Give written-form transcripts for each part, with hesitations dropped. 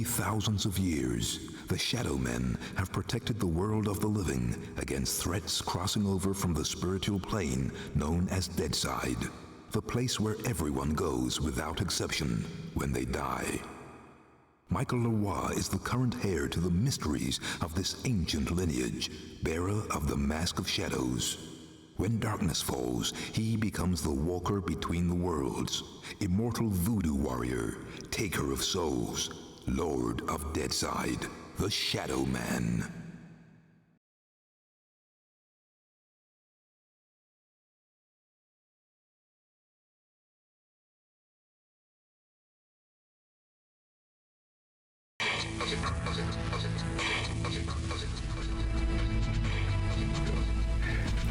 many thousands of years, the Shadow Men have protected the world of the living against threats crossing over from the spiritual plane known as Deadside, the place where everyone goes without exception when they die. Michael Leroy is the current heir to the mysteries of this ancient lineage, bearer of the Mask of Shadows. When darkness falls, he becomes the walker between the worlds, immortal voodoo warrior, taker of souls, lord of Deadside, the Shadow Man.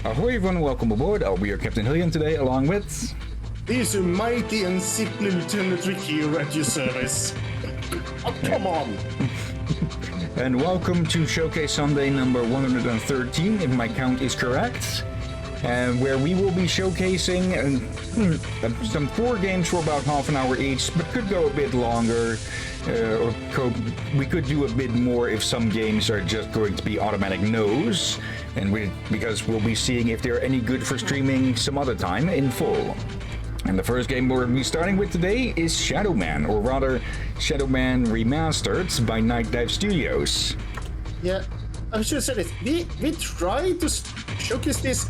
Ahoy everyone, welcome aboard. I'll be your Captain Hillyan today, along with... He's your mighty and sickly Lieutenant Rick here at your service. Oh, come on! And welcome to Showcase Sunday number 113, if my count is correct. Where we will be showcasing some 4 games for about half an hour each, but could go a bit longer. We could do a bit more if some games are just going to be automatic no's, because we'll be seeing if they're any good for streaming some other time in full. And the first game we'll be starting with today is Shadow Man, or rather Shadow Man Remastered by Night Dive Studios. Yeah, I should say this. We tried to showcase this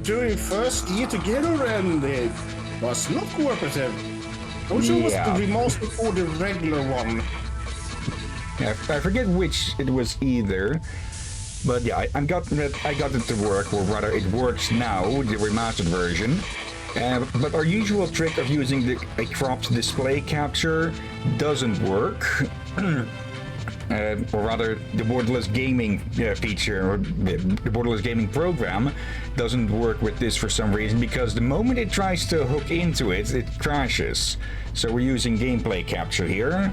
during first year together, and it was not cooperative. Don't show us the remaster or the regular one. Yeah, I forget which it was either, but yeah, I got it to work, or rather it works now, the remastered version. But our usual trick of using a cropped display capture doesn't work. Or rather, the borderless gaming feature, or the borderless gaming program, doesn't work with this for some reason, because the moment it tries to hook into it, it crashes. So we're using gameplay capture here.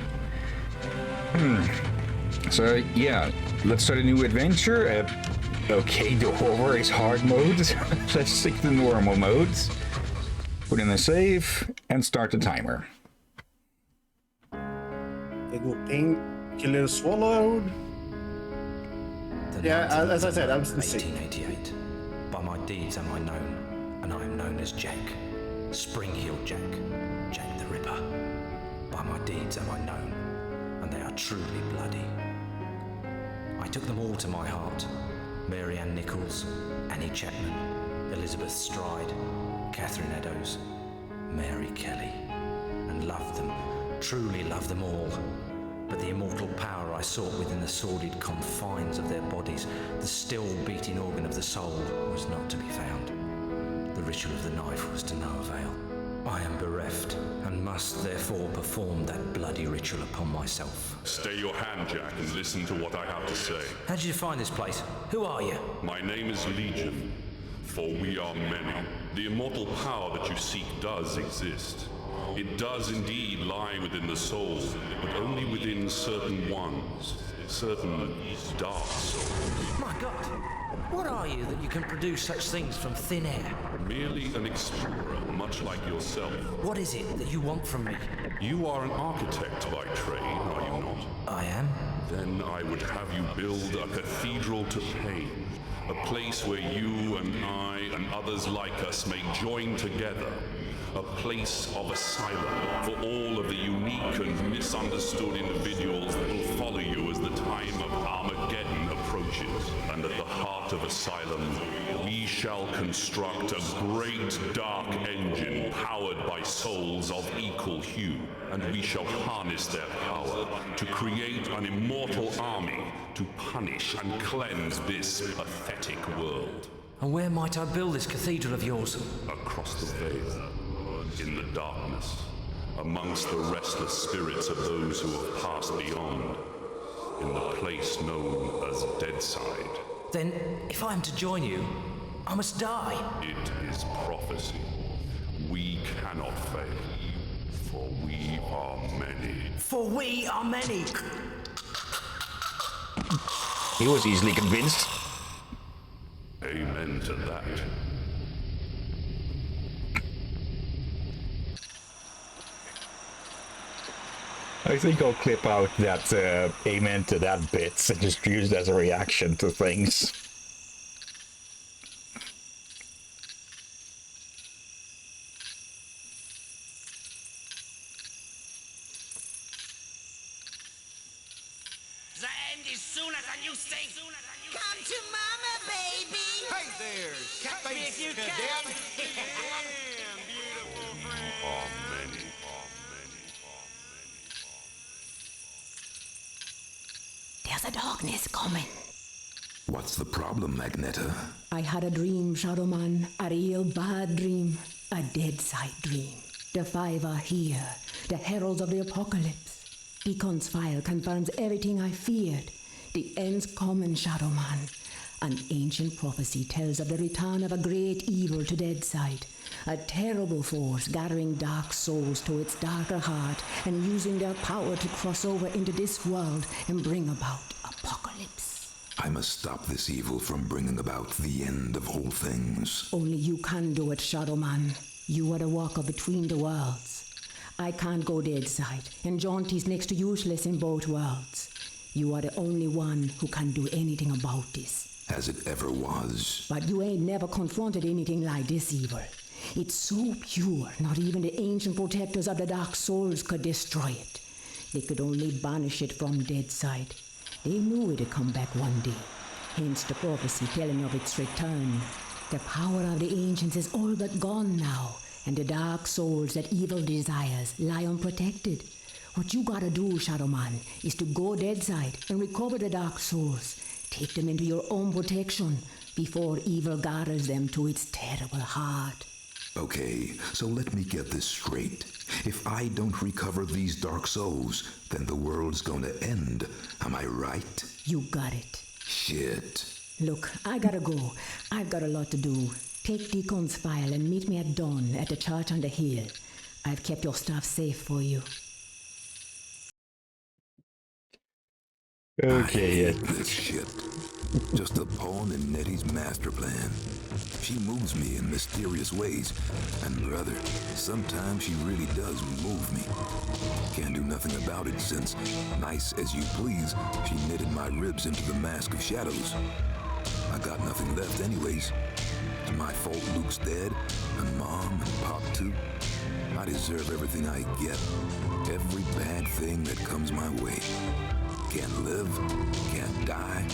So yeah, let's start a new adventure. Okay, the horror is hard mode. Let's stick to normal modes. Put in a save and start the timer. Painkiller swallowed. Yeah, as I said, I'm sick. 1888. By my deeds am I known, and I am known as Jack. Spring-heeled Jack. Jack the Ripper. By my deeds am I known, and they are truly bloody. I took them all to my heart. Mary Ann Nichols, Annie Chapman, Elizabeth Stride, Catherine Eddowes, Mary Kelly, and loved them, truly loved them all. But the immortal power I sought within the sordid confines of their bodies, the still beating organ of the soul, was not to be found. The ritual of the knife was to no avail. I am bereft, and must therefore perform that bloody ritual upon myself. Stay your hand, Jack, and listen to what I have to say. How did you find this place? Who are you? My name is Legion, for we are many. The immortal power that you seek does exist. It does indeed lie within the soul, but only within certain ones, certain dark souls. My God, what are you that you can produce such things from thin air? Merely an explorer, much like yourself. What is it that you want from me? You are an architect by trade, are you not? I am. Then I would have you build a cathedral to pain, a place where you and I and others like us may join together. A place of asylum for all of the unique and misunderstood individuals that will follow you as the time of Armageddon approaches. And at the heart of asylum, we shall construct a great dark engine powered by souls of equal hue. And we shall harness their power to create an immortal army to punish and cleanse this pathetic world. And where might I build this cathedral of yours? Across the veil. In the darkness, amongst the restless spirits of those who have passed beyond, in the place known as Deadside. Then, if I am to join you, I must die. It is prophecy. We cannot fail, for we are many. For we are many! He was easily convinced. Amen to that. I think I'll clip out that amen to that bit and just use it as a reaction to things. The end is sooner than you think. Come to mama, baby. Hey there, Catch me if you can. Damn, beautiful friend. There's a darkness coming. What's the problem, Magneta? I had a dream, Shadowman. A real bad dream. A dead side dream. The five are here. The heralds of the apocalypse. Deacon's file confirms everything I feared. The end's coming, Shadowman. An ancient prophecy tells of the return of a great evil to Deadside. A terrible force gathering dark souls to its darker heart and using their power to cross over into this world and bring about apocalypse. I must stop this evil from bringing about the end of all things. Only you can do it, Shadowman. You are the walker between the worlds. I can't go Deadside, and Jaunty's next to useless in both worlds. You are the only one who can do anything about this. As it ever was. But you ain't never confronted anything like this evil. It's so pure, not even the ancient protectors of the Dark Souls could destroy it. They could only banish it from Deadside. They knew it'd come back one day, hence the prophecy telling of its return. The power of the ancients is all but gone now, and the Dark Souls that evil desires lie unprotected. What you gotta do, Shadowman, is to go Deadside and recover the Dark Souls. Take them into your own protection before evil gathers them to its terrible heart. Okay, so let me get this straight. If I don't recover these Dark Souls, then the world's gonna end. Am I right? You got it. Shit. Look, I gotta go. I've got a lot to do. Take Deacon's file and meet me at dawn at the church on the hill. I've kept your stuff safe for you. Okay, I hate this shit. Just a pawn in Nettie's master plan. She moves me in mysterious ways, and brother, sometimes she really does move me. Can't do nothing about it since, nice as you please, she knitted my ribs into the mask of shadows. I got nothing left anyways. It's my fault Luke's dead, and Mom and Pop too. I deserve everything I get. Every bad thing that comes my way. Can't live, can't die.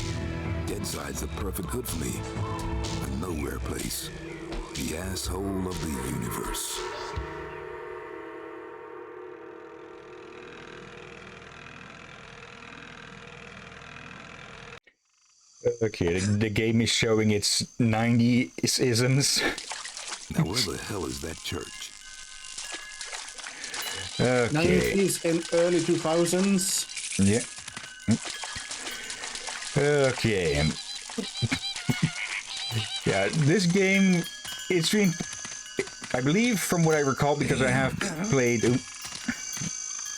Deadside's the perfect hood for me. A nowhere place. The asshole of the universe. Okay, the game is showing its 90s-isms. Now where the hell is that church? Okay. 90s and early 2000s. Yeah. Okay. Yeah, this game, it's been, I believe from what I recall, because I have played...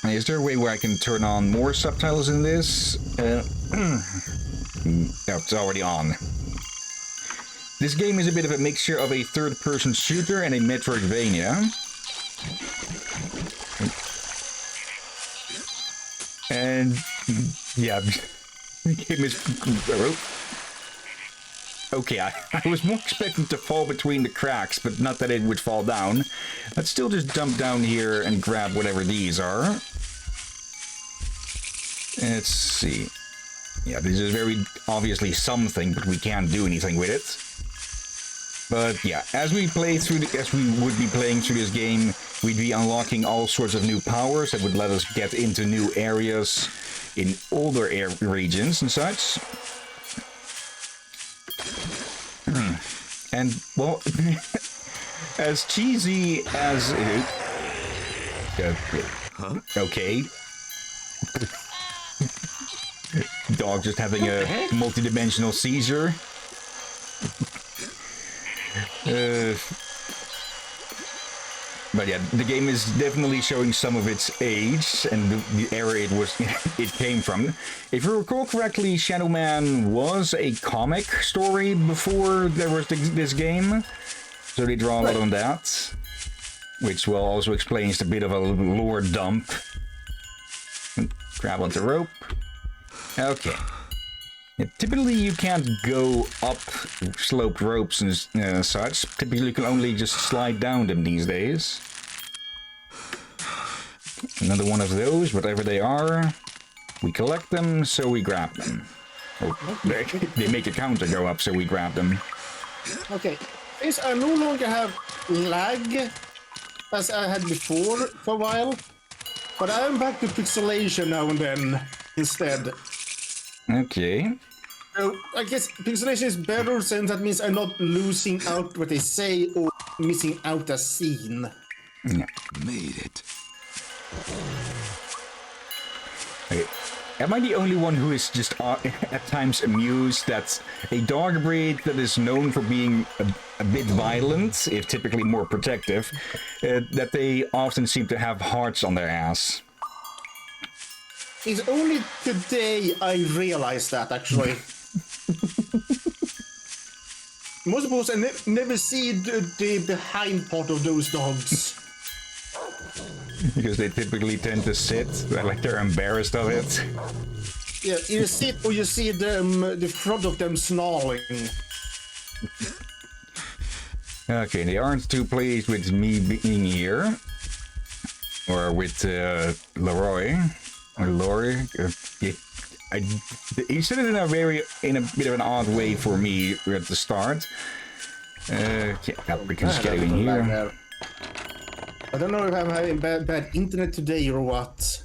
Is there a way where I can turn on more subtitles in this? No, it's already on. This game is a bit of a mixture of a third-person shooter and a Metroidvania. And yeah, the game is... Okay, I was more expecting to fall between the cracks, but not that it would fall down. Let's still just dump down here and grab whatever these are. Let's see. Yeah, this is very obviously something, but we can't do anything with it. But yeah, as we play through, as we would be playing through this game, we'd be unlocking all sorts of new powers that would let us get into new areas in older regions and such. And well, as cheesy as it is, okay. Dog just having a multi-dimensional seizure. But yeah, the game is definitely showing some of its age and the era it came from. If you recall correctly, Shadow Man was a comic story before there was this game, so they draw a lot on that, which well also explains a bit of a lore dump. Grab onto rope. Okay. Yeah, typically you can't go up sloped ropes and such. Typically you can only just slide down them these days. Another one of those, whatever they are. We collect them, so we grab them. Or they make a counter go up, so we grab them. Okay. Since I no longer have lag as I had before for a while, but I am back to pixelation now and then instead. Okay. So I guess pixelation is better since that means I'm not losing out what they say or missing out a scene. Yeah. Made it. Okay. Am I the only one who is just at times amused that a dog breed that is known for being a bit violent, if typically more protective, that they often seem to have hearts on their ass? It's only today I realized that, actually. Most suppose I never see the behind part of those dogs. Because they typically tend to sit, like they're embarrassed of it. Yeah, you sit or you see them, the front of them snarling. Okay, they aren't too pleased with me being here. Or with Leroy. Or Lori. He said it in a bit of an odd way for me at the start. Yeah, we can just get in here. I don't know if I'm having bad internet today or what.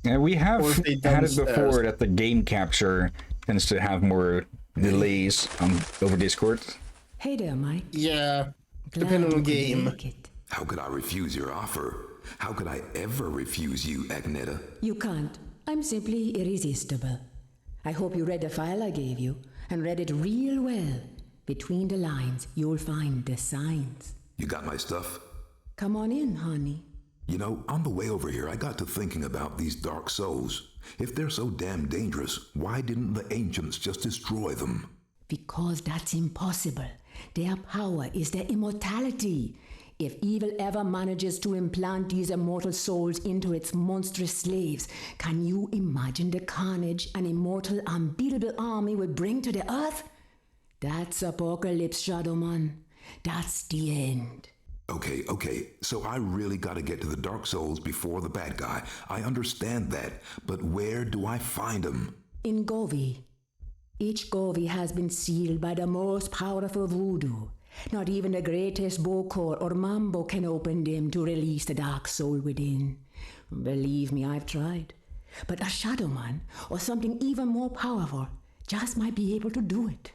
Yeah, we have had it before that the game capture tends to have more delays over Discord. Hey there, Mike. Yeah, Glad depending on you the could game. make it. How could I refuse your offer? How could I ever refuse you, Agneta? You can't. I'm simply irresistible. I hope you read the file I gave you, and read it real well. Between the lines, you'll find the signs. You got my stuff? Come on in, honey. You know, on the way over here, I got to thinking about these dark souls. If they're so damn dangerous, why didn't the ancients just destroy them? Because that's impossible. Their power is their immortality. If evil ever manages to implant these immortal souls into its monstrous slaves, can you imagine the carnage an immortal, unbeatable army would bring to the earth? That's apocalypse, Shadowman. That's the end. Okay, so I really gotta get to the Dark Souls before the bad guy. I understand that, but where do I find them? In Govi. Each Govi has been sealed by the most powerful voodoo. Not even the greatest Bokor or Mambo can open them to release the dark soul within. Believe me, I've tried. But a Shadowman, or something even more powerful, just might be able to do it.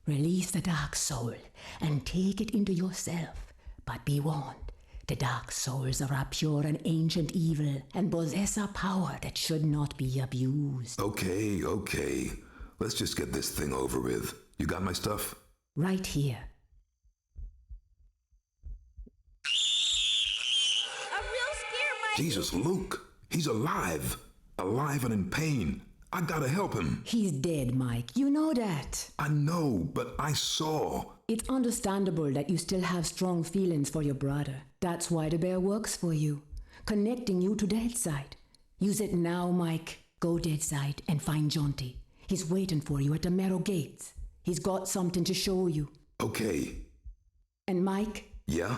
Release the dark soul and take it into yourself. But be warned, the dark souls are a pure and ancient evil and possess a power that should not be abused. Okay. Let's just get this thing over with. You got my stuff? Right here. A real scare, Mike. Jesus, Luke! He's alive! Alive and in pain. I gotta help him. He's dead, Mike. You know that. I know, but I saw. It's understandable that you still have strong feelings for your brother. That's why the bear works for you, connecting you to Deadside. Use it now, Mike. Go Deadside and find Jonty. He's waiting for you at the Marrow Gates. He's got something to show you. Okay. And Mike? Yeah?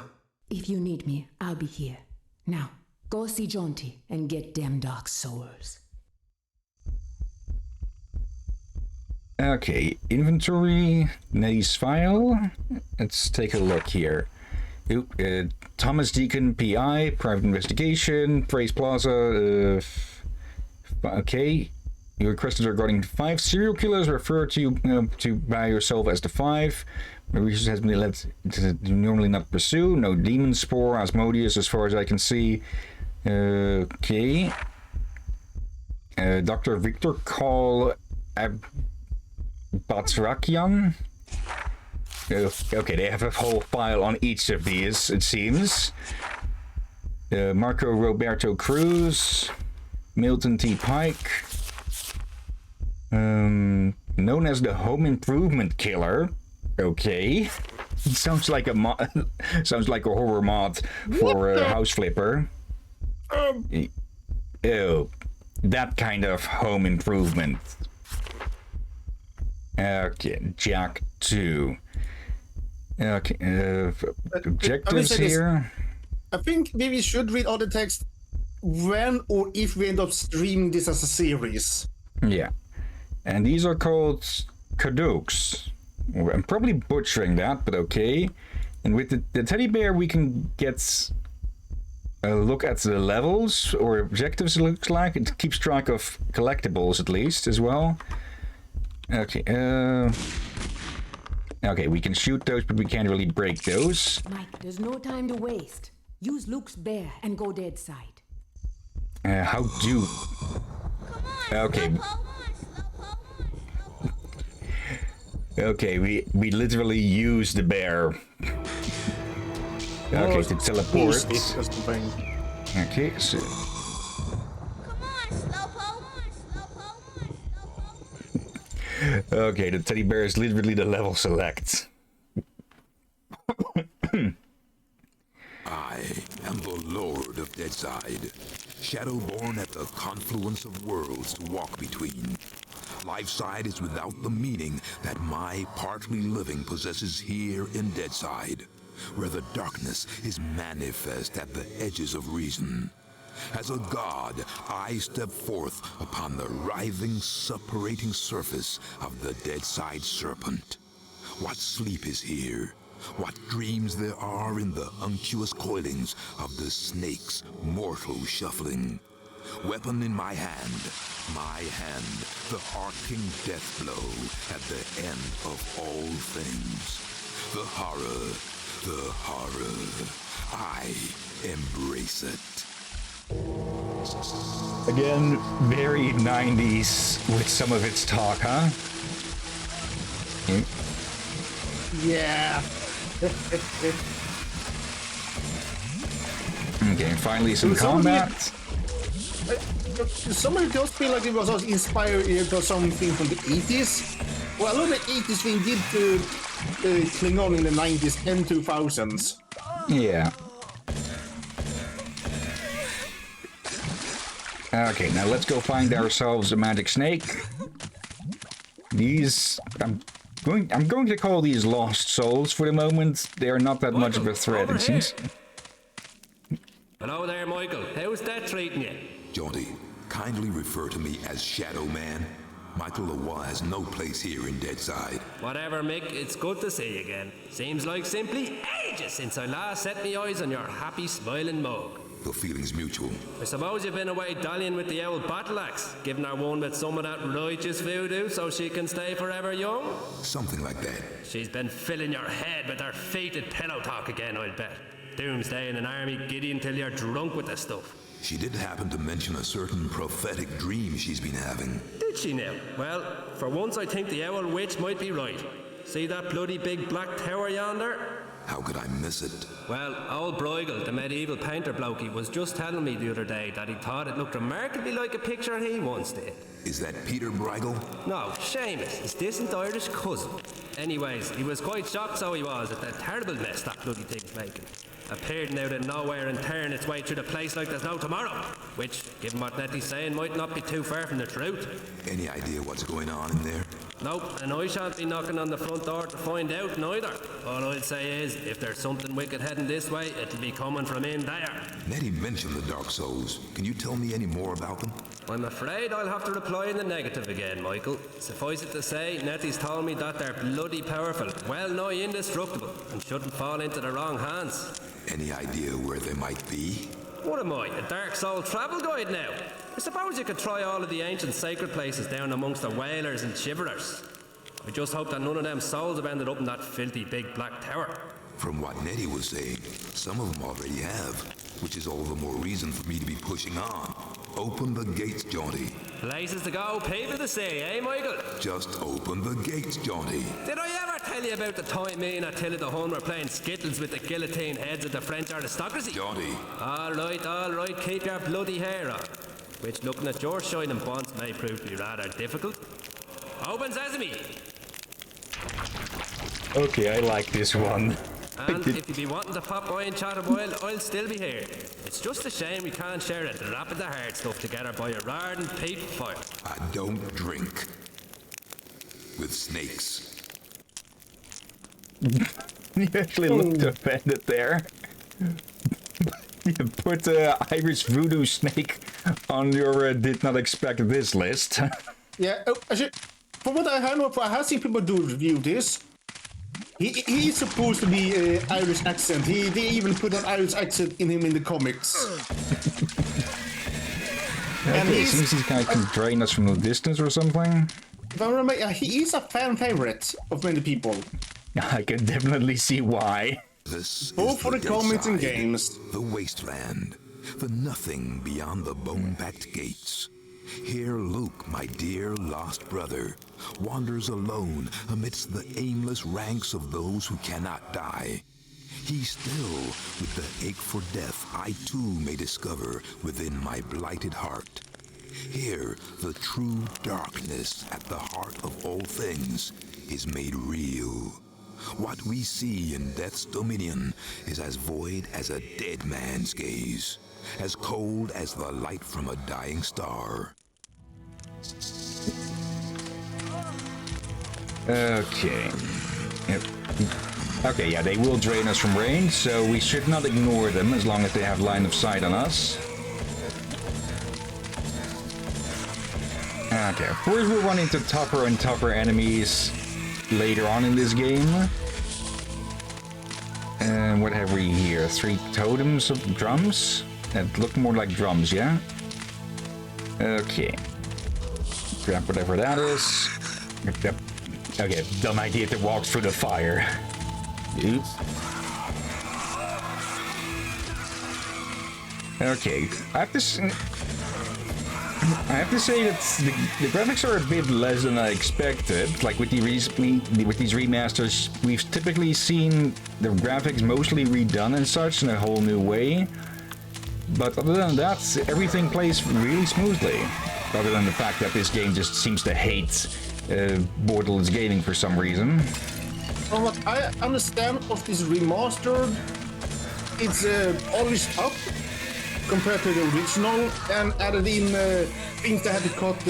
If you need me, I'll be here. Now, go see Jonty and get them dark souls. Okay, inventory, nice file. Let's take a look here. Thomas Deacon, PI, private investigation, Praise Plaza. Okay, your questions regarding 5 serial killers refer to by yourself as the 5. Research has been led to normally not pursue. No demon spore, Asmodeus, as far as I can see. Okay. Dr. Victor Call Batrakian. Okay, they have a whole file on each of these, it seems. Marco Roberto Cruz, Milton T. Pike, known as the Home Improvement Killer. Okay, sounds like a horror mod for House Flipper. Oh, that kind of home improvement. Okay, Jack 2. Okay, objectives here. I think we should read all the text when or if we end up streaming this as a series. Yeah. And these are called Kadooks. I'm probably butchering that, but okay. And with the teddy bear, we can get a look at the levels or objectives, it looks like. It keeps track of collectibles, at least, as well. Okay, okay, we can shoot those, but we can't really break those. Mike, there's no time to waste. Use Luke's bear and go dead side. How do... Okay. Okay, we literally use the bear. Okay, to teleport. Okay, so... Okay, the teddy bear is literally the level select. I am the Lord of Deadside, Shadowborn at the confluence of worlds to walk between. Lifeside is without the meaning that my partly living possesses here in Deadside, where the darkness is manifest at the edges of reason. As a god, I step forth upon the writhing, suppurating surface of the Deadside Serpent. What sleep is here? What dreams there are in the unctuous coilings of the snake's mortal shuffling? Weapon in my hand, the arcing death blow at the end of all things. The horror, I embrace it. Again, very 90s with some of its talk, huh? Yeah. Okay, finally some combat. Somebody just feel like it was also inspired by something from the 80s. Well, a lot of the 80s thing did cling on in the 90s and 2000s. Yeah. Okay, now let's go find ourselves a magic snake. These... I'm going to call these lost souls for the moment. They are not that much of a threat, it seems. Hello there, Michael. How's that treating you? Jaunty, kindly refer to me as Shadow Man. Michael Leroy has no place here in Deadside. Whatever, Mick. It's good to see you again. Seems like simply ages since I last set me eyes on your happy, smiling mug. The feeling's mutual. I suppose you've been away dallying with the old battle axe, giving her one with some of that righteous voodoo so she can stay forever young? Something like that. She's been filling your head with her fated pillow talk again, I'll bet. Doomsday in an army giddy until you're drunk with the stuff. She did happen to mention a certain prophetic dream she's been having. Did she now? Well, for once I think the owl witch might be right. See that bloody big black tower yonder? How could I miss it? Well, old Bruegel, the medieval painter blokey, was just telling me the other day that he thought it looked remarkably like a picture he once did. Is that Peter Bruegel? No, Seamus, his distant Irish cousin. Anyways, he was quite shocked, so he was, at the terrible mess that bloody thing's making. Appeared out of nowhere and tearing its way through the place like there's no tomorrow. Which, given what Nettie's saying, might not be too far from the truth. Any idea what's going on in there? Nope, and I shan't be knocking on the front door to find out neither. All I'll say is, if there's something wicked heading this way, it'll be coming from in there. Nettie mentioned the Dark Souls. Can you tell me any more about them? I'm afraid I'll have to reply in the negative again, Michael. Suffice it to say, Nettie's told me that they're bloody powerful, well nigh indestructible, and shouldn't fall into the wrong hands. Any idea where they might be? What am I, a Dark Soul travel guide now? I suppose you could try all of the ancient sacred places down amongst the whalers and shiverers. I just hope that none of them souls have ended up in that filthy big black tower. From what Nettie was saying, some of them already have, which is all the more reason for me to be pushing on. Open the gates, Jaunty. Places to go, people to see, eh, Michael? Just open the gates, Jaunty. Did I ever tell you about the time me and Attila the Hun were playing skittles with the guillotine heads of the French aristocracy? Jaunty. All right, keep your bloody hair on. Which, looking at your shining bonds, may prove to be rather difficult. Open sesame! Okay, I like this one. And if you be wanting to pop by and chat a while, I'll still be here. It's just a shame we can't share a drop of the hard stuff together by a roaring peat fire. I don't drink with snakes. You actually looked offended there. You put Irish voodoo snake on your did not expect this list. Yeah, actually, from what I have seen people do review this. He is supposed to be Irish accent. They even put an Irish accent in him in the comics. And Okay, seems he's kind of can drain us from the distance or something. if I remember, he is a fan favorite of many people. I can definitely see why. This Both is for the dead comments and side, games. the wasteland, the nothing beyond the bone-packed gates. Here Luke, my dear lost brother, wanders alone amidst the aimless ranks of those who cannot die. He still, with the ache for death I too may discover within my blighted heart. Here, the true darkness at the heart of all things is made real. What we see in Death's dominion is as void as a dead man's gaze, as cold as the light from a dying star. Okay. Yep. Okay, yeah, they will drain us from range, so we should not ignore them as long as they have line of sight on us. Okay, of course we'll run into tougher and tougher enemies later on in this game. And what have we here? 3 totems of drums? That look more like drums, yeah? Okay. Grab whatever that is. Okay, dumb idea to walk through the fire. Oops. Okay, I have to say that the graphics are a bit less than I expected. Like with these remasters, we've typically seen the graphics mostly redone and such in a whole new way. But other than that, everything plays really smoothly. Other than the fact that this game just seems to hate borderless gaming for some reason. From what I understand of this remastered, it's polished up compared to the original and added in things that had to cut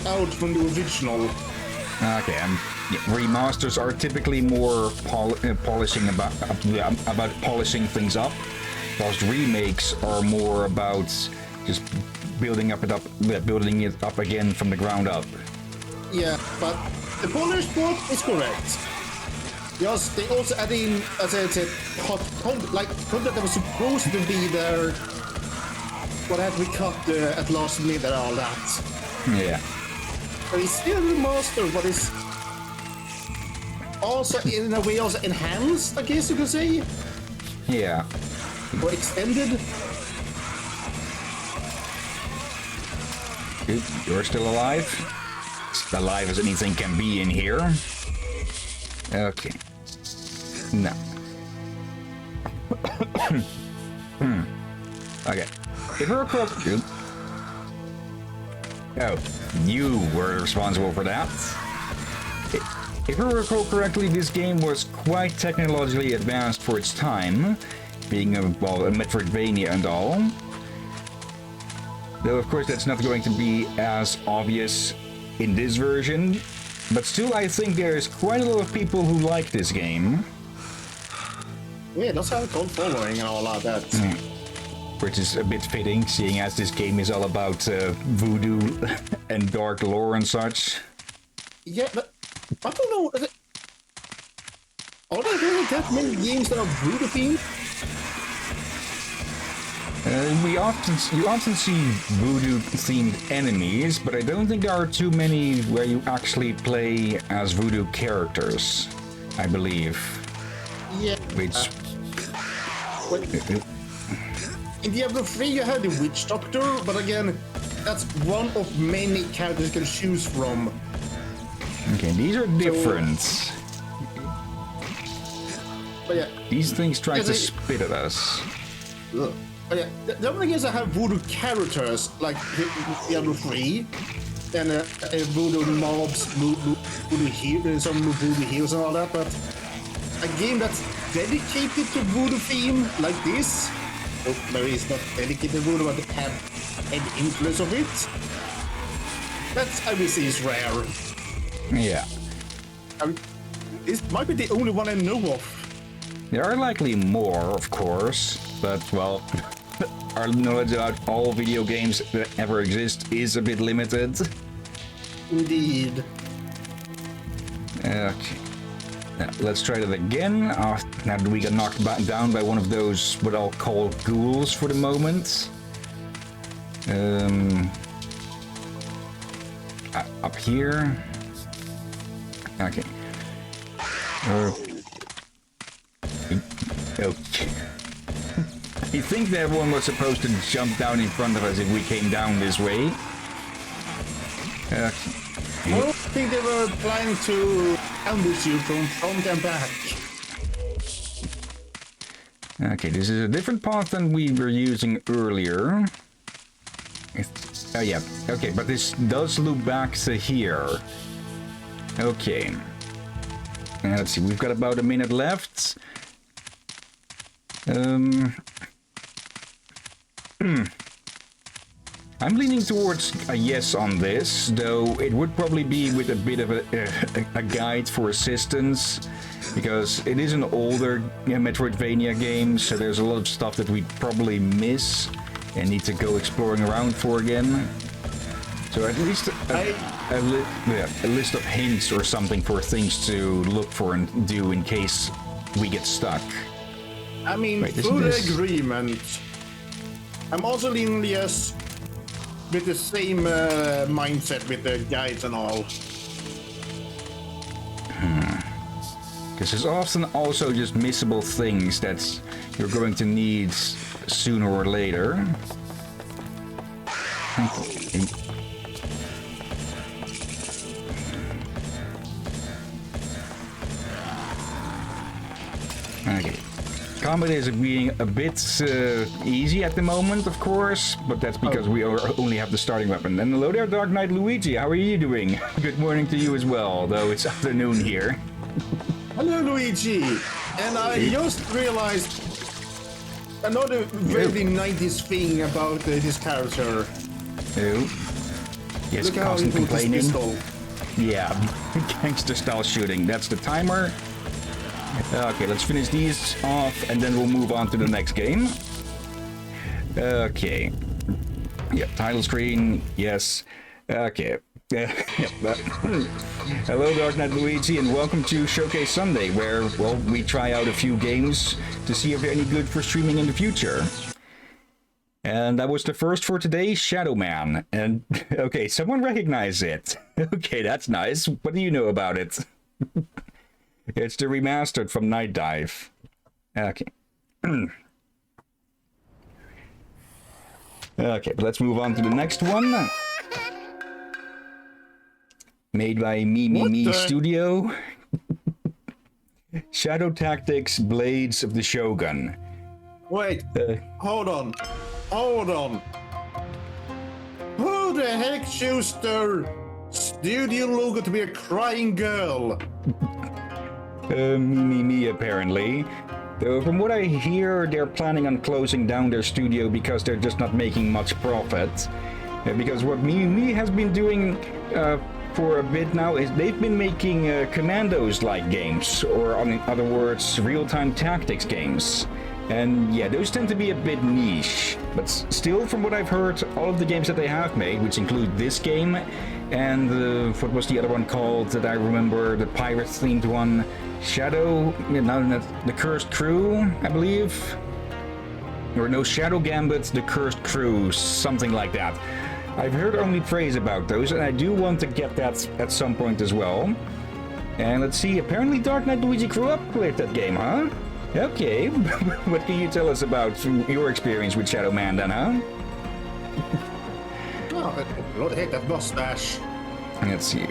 out from the original. Okay, yeah, remasters are typically more polishing about polishing things up, whilst remakes are more about just building it up again from the ground up. Yeah, but the polished part is correct. Yes, they also add in, as I said, content that was supposed to be there, but had to be cut at last minute and all that. Yeah. But it's still remastered, but it's also in a way also enhanced, I guess you could say. Yeah. Or extended. You're still alive? Alive as anything can be in here. Okay. No. Okay. If I recall... Oh, you were responsible for that. If I recall correctly, this game was quite technologically advanced for its time, being a Metroidvania and all. Though, of course, that's not going to be as obvious in this version, but still, I think there's quite a lot of people who like this game. Yeah, it does have a cult following and all of that. Which is a bit fitting, seeing as this game is all about voodoo and dark lore and such. Yeah, but I don't know. Are there really that many games that are voodoo themed? You often see voodoo-themed enemies, but I don't think there are too many where you actually play as voodoo characters, I believe. Yeah. Which... In Diablo 3 you had the Witch Doctor, but again, that's one of many characters you can choose from. Okay, these are different. But yeah. These things try to spit at us. But yeah, the only games that have voodoo characters, like Diablo 3, and voodoo mobs, voodoo heroes, some voodoo heroes and all that, but a game that's dedicated to voodoo theme like this. Oh, maybe it's not dedicated voodoo, but have an influence of it. That I will say is rare. Yeah. This might be the only one I know of. There are likely more, of course, but, well, our knowledge about all video games that ever exist is a bit limited. Indeed. Okay. Now, let's try that again. Now that we got knocked down by one of those, what I'll call ghouls for the moment. Up here. Okay. Okay. I think that everyone was supposed to jump down in front of us if we came down this way. I don't think they were planning to ambush you from front and back. Okay, this is a different path than we were using earlier. Oh yeah, okay, but this does loop back to here. Okay. Let's see, we've got about a minute left. I'm leaning towards a yes on this, though it would probably be with a bit of a guide for assistance, because it is an older Metroidvania game, so there's a lot of stuff that we'd probably miss and need to go exploring around for again. So at least a list of hints or something for things to look for and do in case we get stuck. I mean, Wait, full agreement. I'm also leaning yes with the same mindset with the guides and all. Because there's often also just missable things that you're going to need sooner or later. Okay. Combat is being a bit easy at the moment, of course, but that's because we only have the starting weapon. And hello there, Dark Knight Luigi, how are you doing? Good morning to you as well, though it's afternoon here. Hello, Luigi! And I just realized another very 90s thing about his character. Oh. Yes, Look how he constant put his complaining. pistol. Yeah, gangster style shooting. That's the timer. Okay, let's finish these off and then we'll move on to the next game. Okay. Yep, title screen, yes. Okay. Hello, Dark Knight Luigi, and welcome to Showcase Sunday, where, well, we try out a few games to see if they're any good for streaming in the future. And that was the first for today, Shadow Man. And, okay, someone recognized it. Okay, that's nice. What do you know about it? It's the remastered from Night Dive. Okay. Okay, but let's move on to the next one. Made by Me Studio. Shadow Tactics Blades of the Shogun. Wait, hold on. Hold on. Who the heck chose their studio logo to be a crying girl? Me, apparently. Though from what I hear, they're planning on closing down their studio because they're just not making much profit. Because what Me has been doing for a bit now is they've been making Commandos-like games, or in other words, real-time tactics games. And yeah, those tend to be a bit niche. But still, from what I've heard, all of the games that they have made, which include this game, and what was the other one called that I remember, the pirate-themed one? Shadow, the Cursed Crew, I believe? Or no, Shadow Gambit, the Cursed Crew, something like that. I've heard only praise about those, and I do want to get that at some point as well. And let's see, apparently Dark Knight Luigi grew up with that game, huh? Okay, what can you tell us about your experience with Shadow Man then, huh? Oh, Lord, heck, that mustache. Let's see.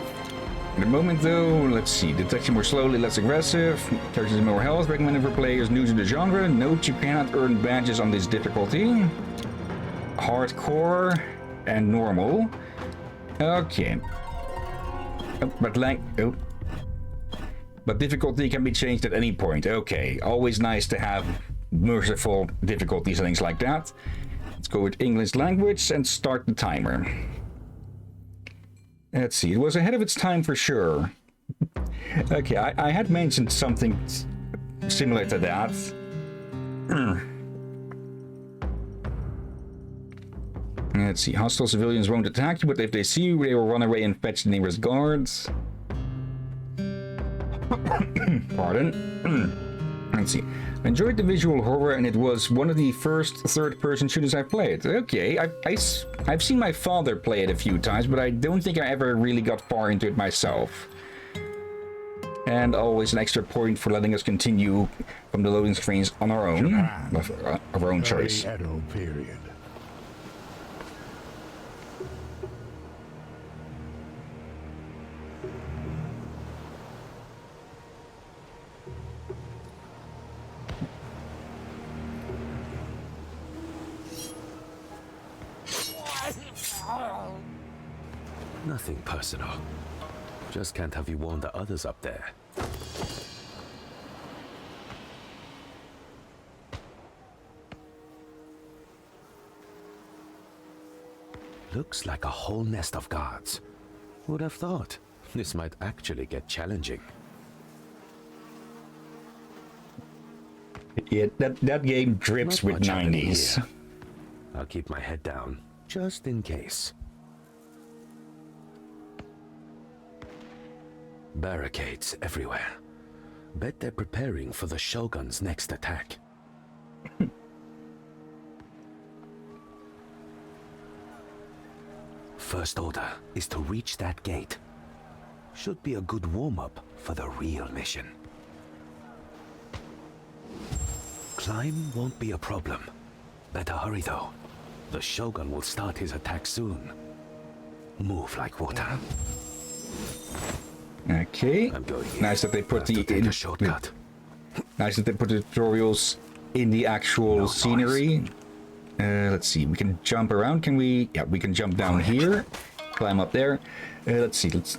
In the moment though, let's see. Detection more slowly, less aggressive. Characters more health, recommended for players new to the genre. Note you cannot earn badges on this difficulty. Hardcore and normal. Okay. Oh, but like... Oh. But difficulty can be changed at any point. Okay, always nice to have merciful difficulty settings like that. Let's go with English language and start the timer. Let's see, it was ahead of its time for sure. Okay, I had mentioned something similar to that. Let's see, hostile civilians won't attack you, but if they see you, they will run away and fetch the nearest guards. Pardon. Let's see. I enjoyed the visual horror, and it was one of the first third-person shooters I played. Okay, I've seen my father play it a few times, but I don't think I ever really got far into it myself. And always an extra point for letting us continue from the loading screens on our own, of our own choice. Edo period. Nothing personal. Just can't have you warn the others up there. Looks like a whole nest of guards. Would have thought this might actually get challenging. Yeah, that game drips with 90s. I'll keep my head down, just in case. Barricades everywhere. Bet they're preparing for the Shogun's next attack. First order is to reach that gate. Should be a good warm-up for the real mission. Climb won't be a problem. Better hurry though. The Shogun will start his attack soon. Move like water. Okay. Nice that they put the shortcut. Nice that they put the tutorials in the actual scenery. Let's see. We can jump around. Can we? Yeah, we can jump down here. Climb up there. Let's see. Let's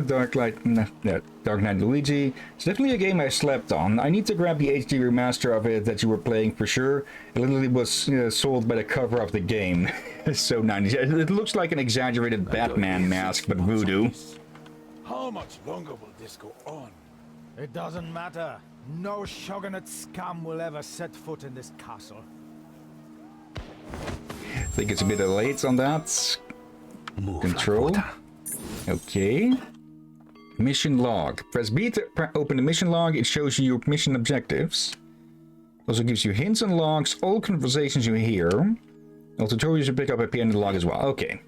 Dark Knight Luigi. It's definitely a game I slept on. I need to grab the HD remaster of it that you were playing for sure. It literally was sold by the cover of the game. So 90s. It looks like an exaggerated Batman mask, but voodoo. How much longer will this go on? It doesn't matter. No shogunate scum will ever set foot in this castle. I think it's a bit late on that. Control. Okay. Mission log. Press B to open the mission log. It shows you your mission objectives. Also gives you hints and logs, all conversations you hear. All tutorials you pick up at the end of the log as well. Okay.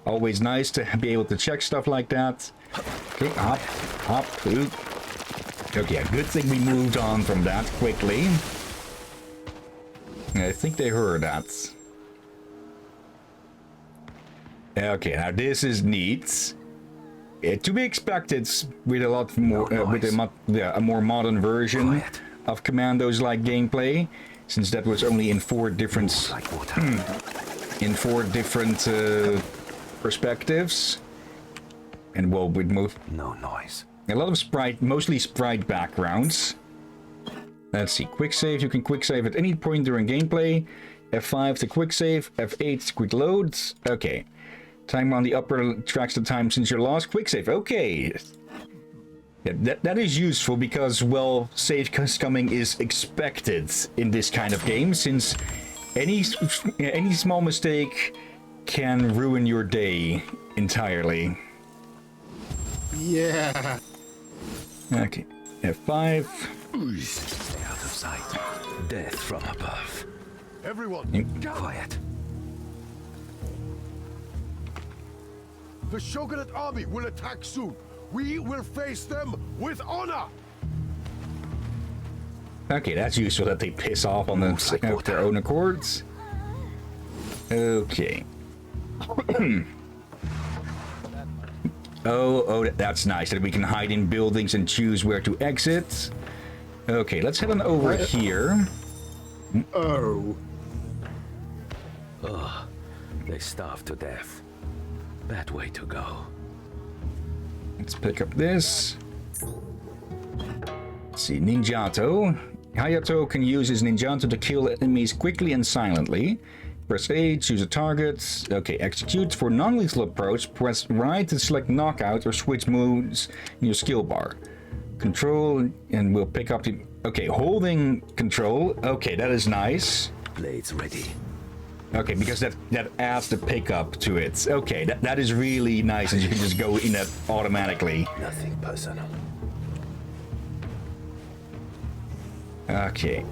Always nice to be able to check stuff like that. Okay, hop, hop, oop. Okay, good thing we moved on from that quickly. I think they heard that. Okay, now this is neat. To be expected with a lot more, with a more modern version of Commandos-like gameplay, since that was only in four different perspectives. And well, with no noise. A lot of sprite, mostly sprite backgrounds. Let's see, quick save. You can quick save at any point during gameplay. F5 to quick save, F8 to quick loads. Okay. Timer on the upper tracks the time since your last quick save. Okay. Yeah, that is useful because, well, save coming is expected in this kind of game, since any small mistake can ruin your day entirely. Yeah. Okay. F5. Stay out of sight. Death from above. Everyone, quiet. The Shogunate army will attack soon. We will face them with honor. Okay, that's useful that they piss off on their own accords. Okay. Oh, that's nice that we can hide in buildings and choose where to exit. Okay, let's head on over here. Oh. Ugh, they starved to death. Bad way to go. Let's pick up this. Let's see, Ninjato. Hayato can use his Ninjato to kill enemies quickly and silently. Press A, choose a target. Okay, execute. For non-lethal approach, press right to select knockout or switch moves in your skill bar. Control, and we'll pick up the... Okay, holding control. Okay, that is nice. Blades ready. Okay, because that adds the pickup to it. Okay, that is really nice, and you can just go in that automatically. Nothing personal. Okay,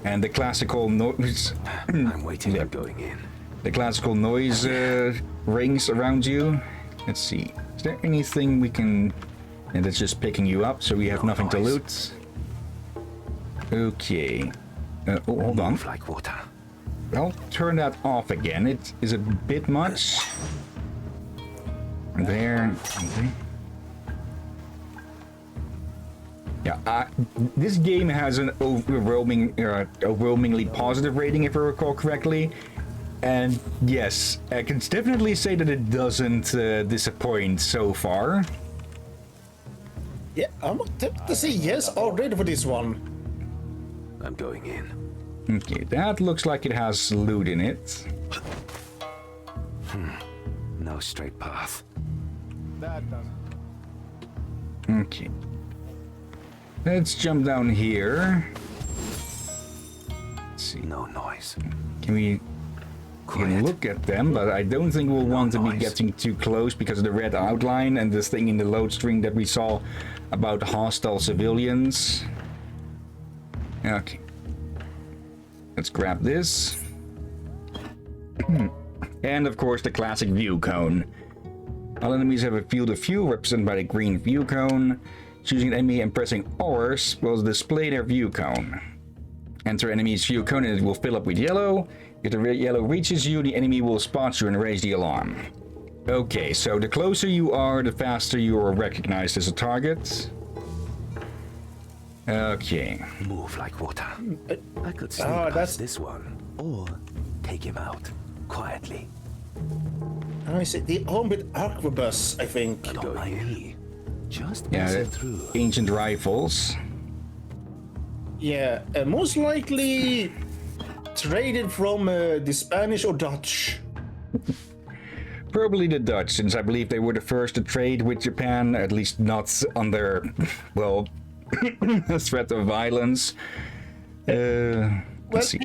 and the classical noise. I'm waiting. I'm going in. The classical noise rings around you. Let's see. Is there anything we can? And that's just picking you up, so we have nothing to loot. Okay. Oh, hold on. Move like water. I'll turn that off again. It is a bit much. There. Okay. Yeah, this game has an overwhelmingly positive rating, if I recall correctly. And yes, I can definitely say that it doesn't disappoint so far. Yeah, I'm tempted to say yes already for this one. I'm going in. Okay, that looks like it has loot in it. No straight path. That doesn't. Okay. Let's jump down here. Let's see. No noise. Can we look at them, but I don't think we'll want to be getting too close because of the red outline and this thing in the load string that we saw about hostile civilians. Okay. Let's grab this. And of course the classic view cone. All enemies have a field of view represented by the green view cone. Choosing an enemy and pressing R will display their view cone. Enter enemy's view cone and it will fill up with yellow. If the yellow reaches you, the enemy will spot you and raise the alarm. Okay, so the closer you are, the faster you are recognized as a target. Okay. Move like water. I could sneak past this one, or take him out quietly. I see the armored arquebus, I think. Don't mind me. Just yeah, through. Ancient rifles. Yeah, most likely traded from the Spanish or Dutch. Probably the Dutch, since I believe they were the first to trade with Japan, at least not under, well, threat of violence. Let's see.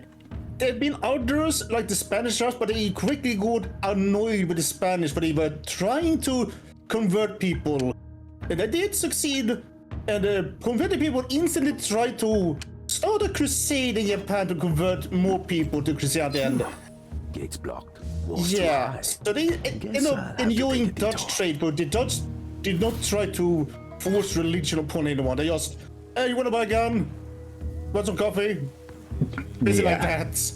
There have been others, like the Spanish, but they quickly got annoyed with the Spanish, but they were trying to convert people. And they did succeed, and converted people instantly tried to start a crusade in Japan to convert more people to Christianity. And gates blocked. Yeah, so they end up enjoying Dutch trade, but the Dutch did not try to force religion upon anyone. They just, hey, you want to buy a gun? Want some coffee? Basically like that.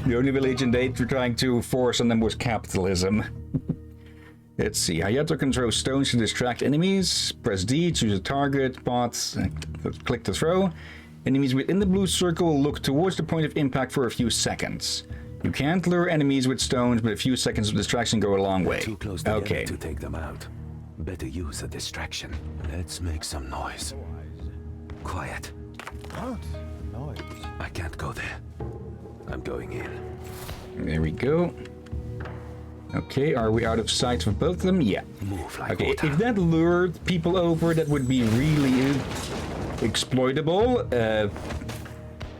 The only religion they were trying to force on them was capitalism. Let's see. Hayato can throw stones to distract enemies. Press D, choose a target, bot, click to throw. Enemies within the blue circle will look towards the point of impact for a few seconds. You can't lure enemies with stones, but a few seconds of distraction go a long way. Too close together to take them out. Better use a distraction. Let's make some noise. Quiet. What? Noise? I can't go there. I'm going in. There we go. Okay, are we out of sight for both of them? Yeah. Move like okay, water. if that lured people over, that would be really exploitable. The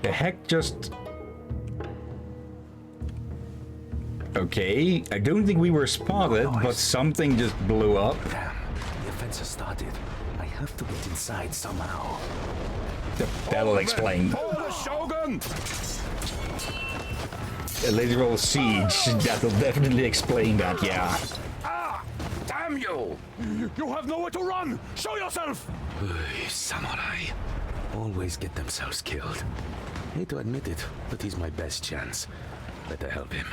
heck just... Okay, I don't think we were spotted, but something just blew up. Damn, the offense has started. I have to get inside somehow. That'll explain. The Shogun! A literal siege, that'll definitely explain that, yeah. Ah! Damn you! You have nowhere to run! Show yourself! Samurai. Always get themselves killed. Hate to admit it, but he's my best chance. Better help him.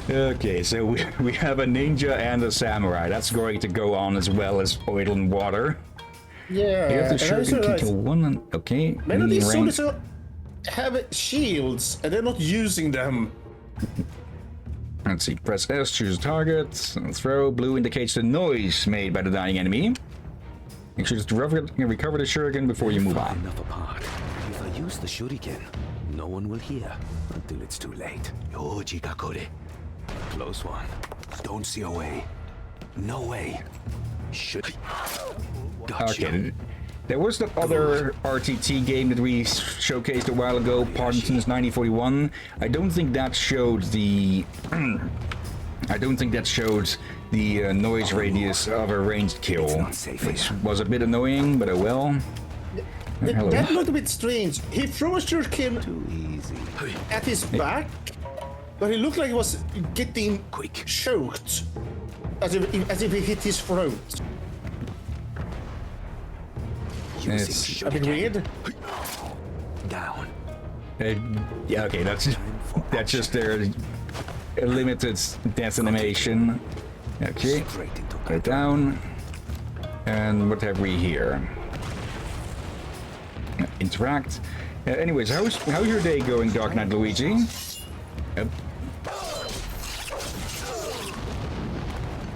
Okay, so we have a ninja and a samurai. That's going to go on as well as oil and water. Yeah, you have to shogun can kill one. Okay. Many of these soldiers have shields and they're not using them. Let's see. Press S, choose a target, throw. Blue indicates the noise made by the dying enemy. Make sure to recover the shuriken before you move on. Enough apart. If I use the shuriken, no one will hear until it's too late. Yoji Gakore. Close one. Don't see a way. No way. Gotcha. Okay. There was that other RTT game that we showcased a while ago, Partington's 9041. I don't think that showed the... I don't think that showed the noise radius of a ranged kill, which was a bit annoying, but oh well. That looked a bit strange. He throws your kin at his back, but he looked like he was getting choked, as if he hit his throat. It's a bit weird. Down. Yeah, okay, that's just their limited death animation. Okay, go down. And what have we here? Interact. Anyways, how's your day going, Dark Knight Luigi?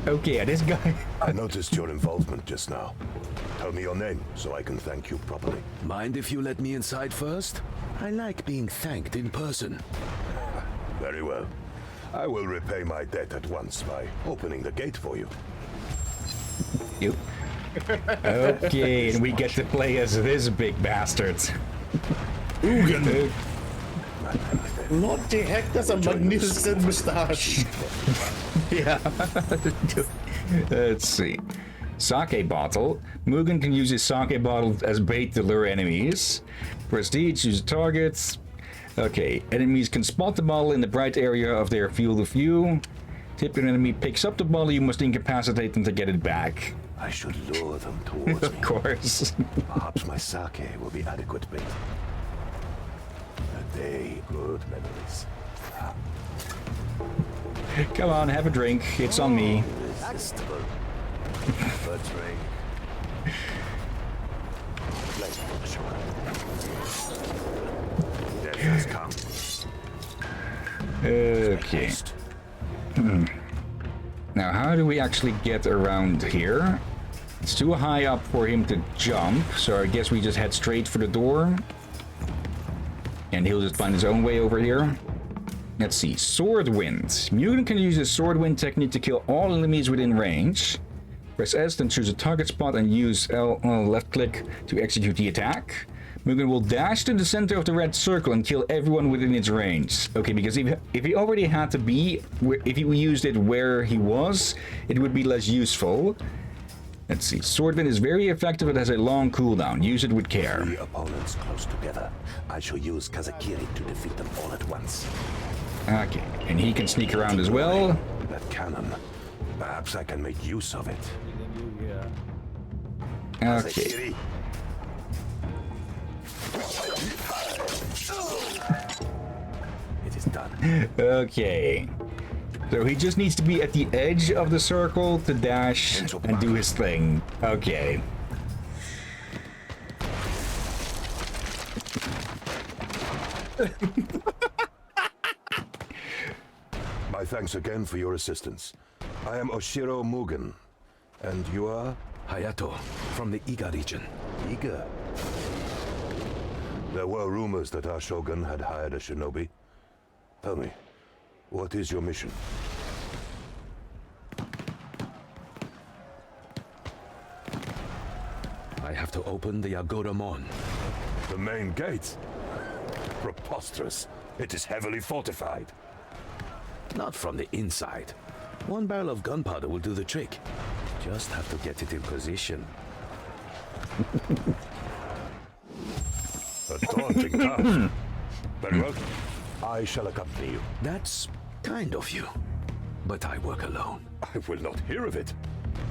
Okay, this guy. I noticed your involvement just now. Tell me your name so I can thank you properly. Mind if you let me inside first? I like being thanked in person. Very well. I will repay my debt at once by opening the gate for you. You. Okay, and we get to play as this big bastard. Ugin. What the heck? That's a magnificent moustache. Yeah. Let's see. Sake bottle. Mugen can use his sake bottle as bait to lure enemies. Prestige, use targets. Okay, enemies can spot the bottle in the bright area of their field of view. Tip an enemy picks up the bottle, you must incapacitate them to get it back. I should lure them towards Of course. Perhaps my sake will be adequate bait. A day, good memories. Come on, have a drink. It's on me. Irresistible. Have a drink. Death has come. Okay. Now, how do we actually get around here? It's too high up for him to jump, so I guess we just head straight for the door. And he'll just find his own way over here. Let's see. Sword Wind. Mugen can use his Sword Wind technique to kill all enemies within range. Press S, then choose a target spot and use left click to execute the attack. Mugen will dash to the center of the red circle and kill everyone within its range. Okay, because if he already had to be, if he used it where he was, it would be less useful. Let's see. Swordwind is very effective, but has a long cooldown. Use it with care. 3 opponents close together. I shall use Kazakiri to defeat them all at once. Okay, and he can sneak around as well. That cannon. Perhaps I can make use of it. Okay. It is done. Okay. So he just needs to be at the edge of the circle to dash and do his thing. Okay. My thanks again for your assistance. I am Oshiro Mugen. And you are? Hayato, from the Iga region. Iga? There were rumors that our shogun had hired a shinobi. Tell me, what is your mission? I have to open the Agora Mon. The main gate? Preposterous. It is heavily fortified. Not from the inside. 1 barrel of gunpowder will do the trick. Just have to get it in position. A daunting task. Very well. I shall accompany you. That's kind of you. But I work alone. I will not hear of it.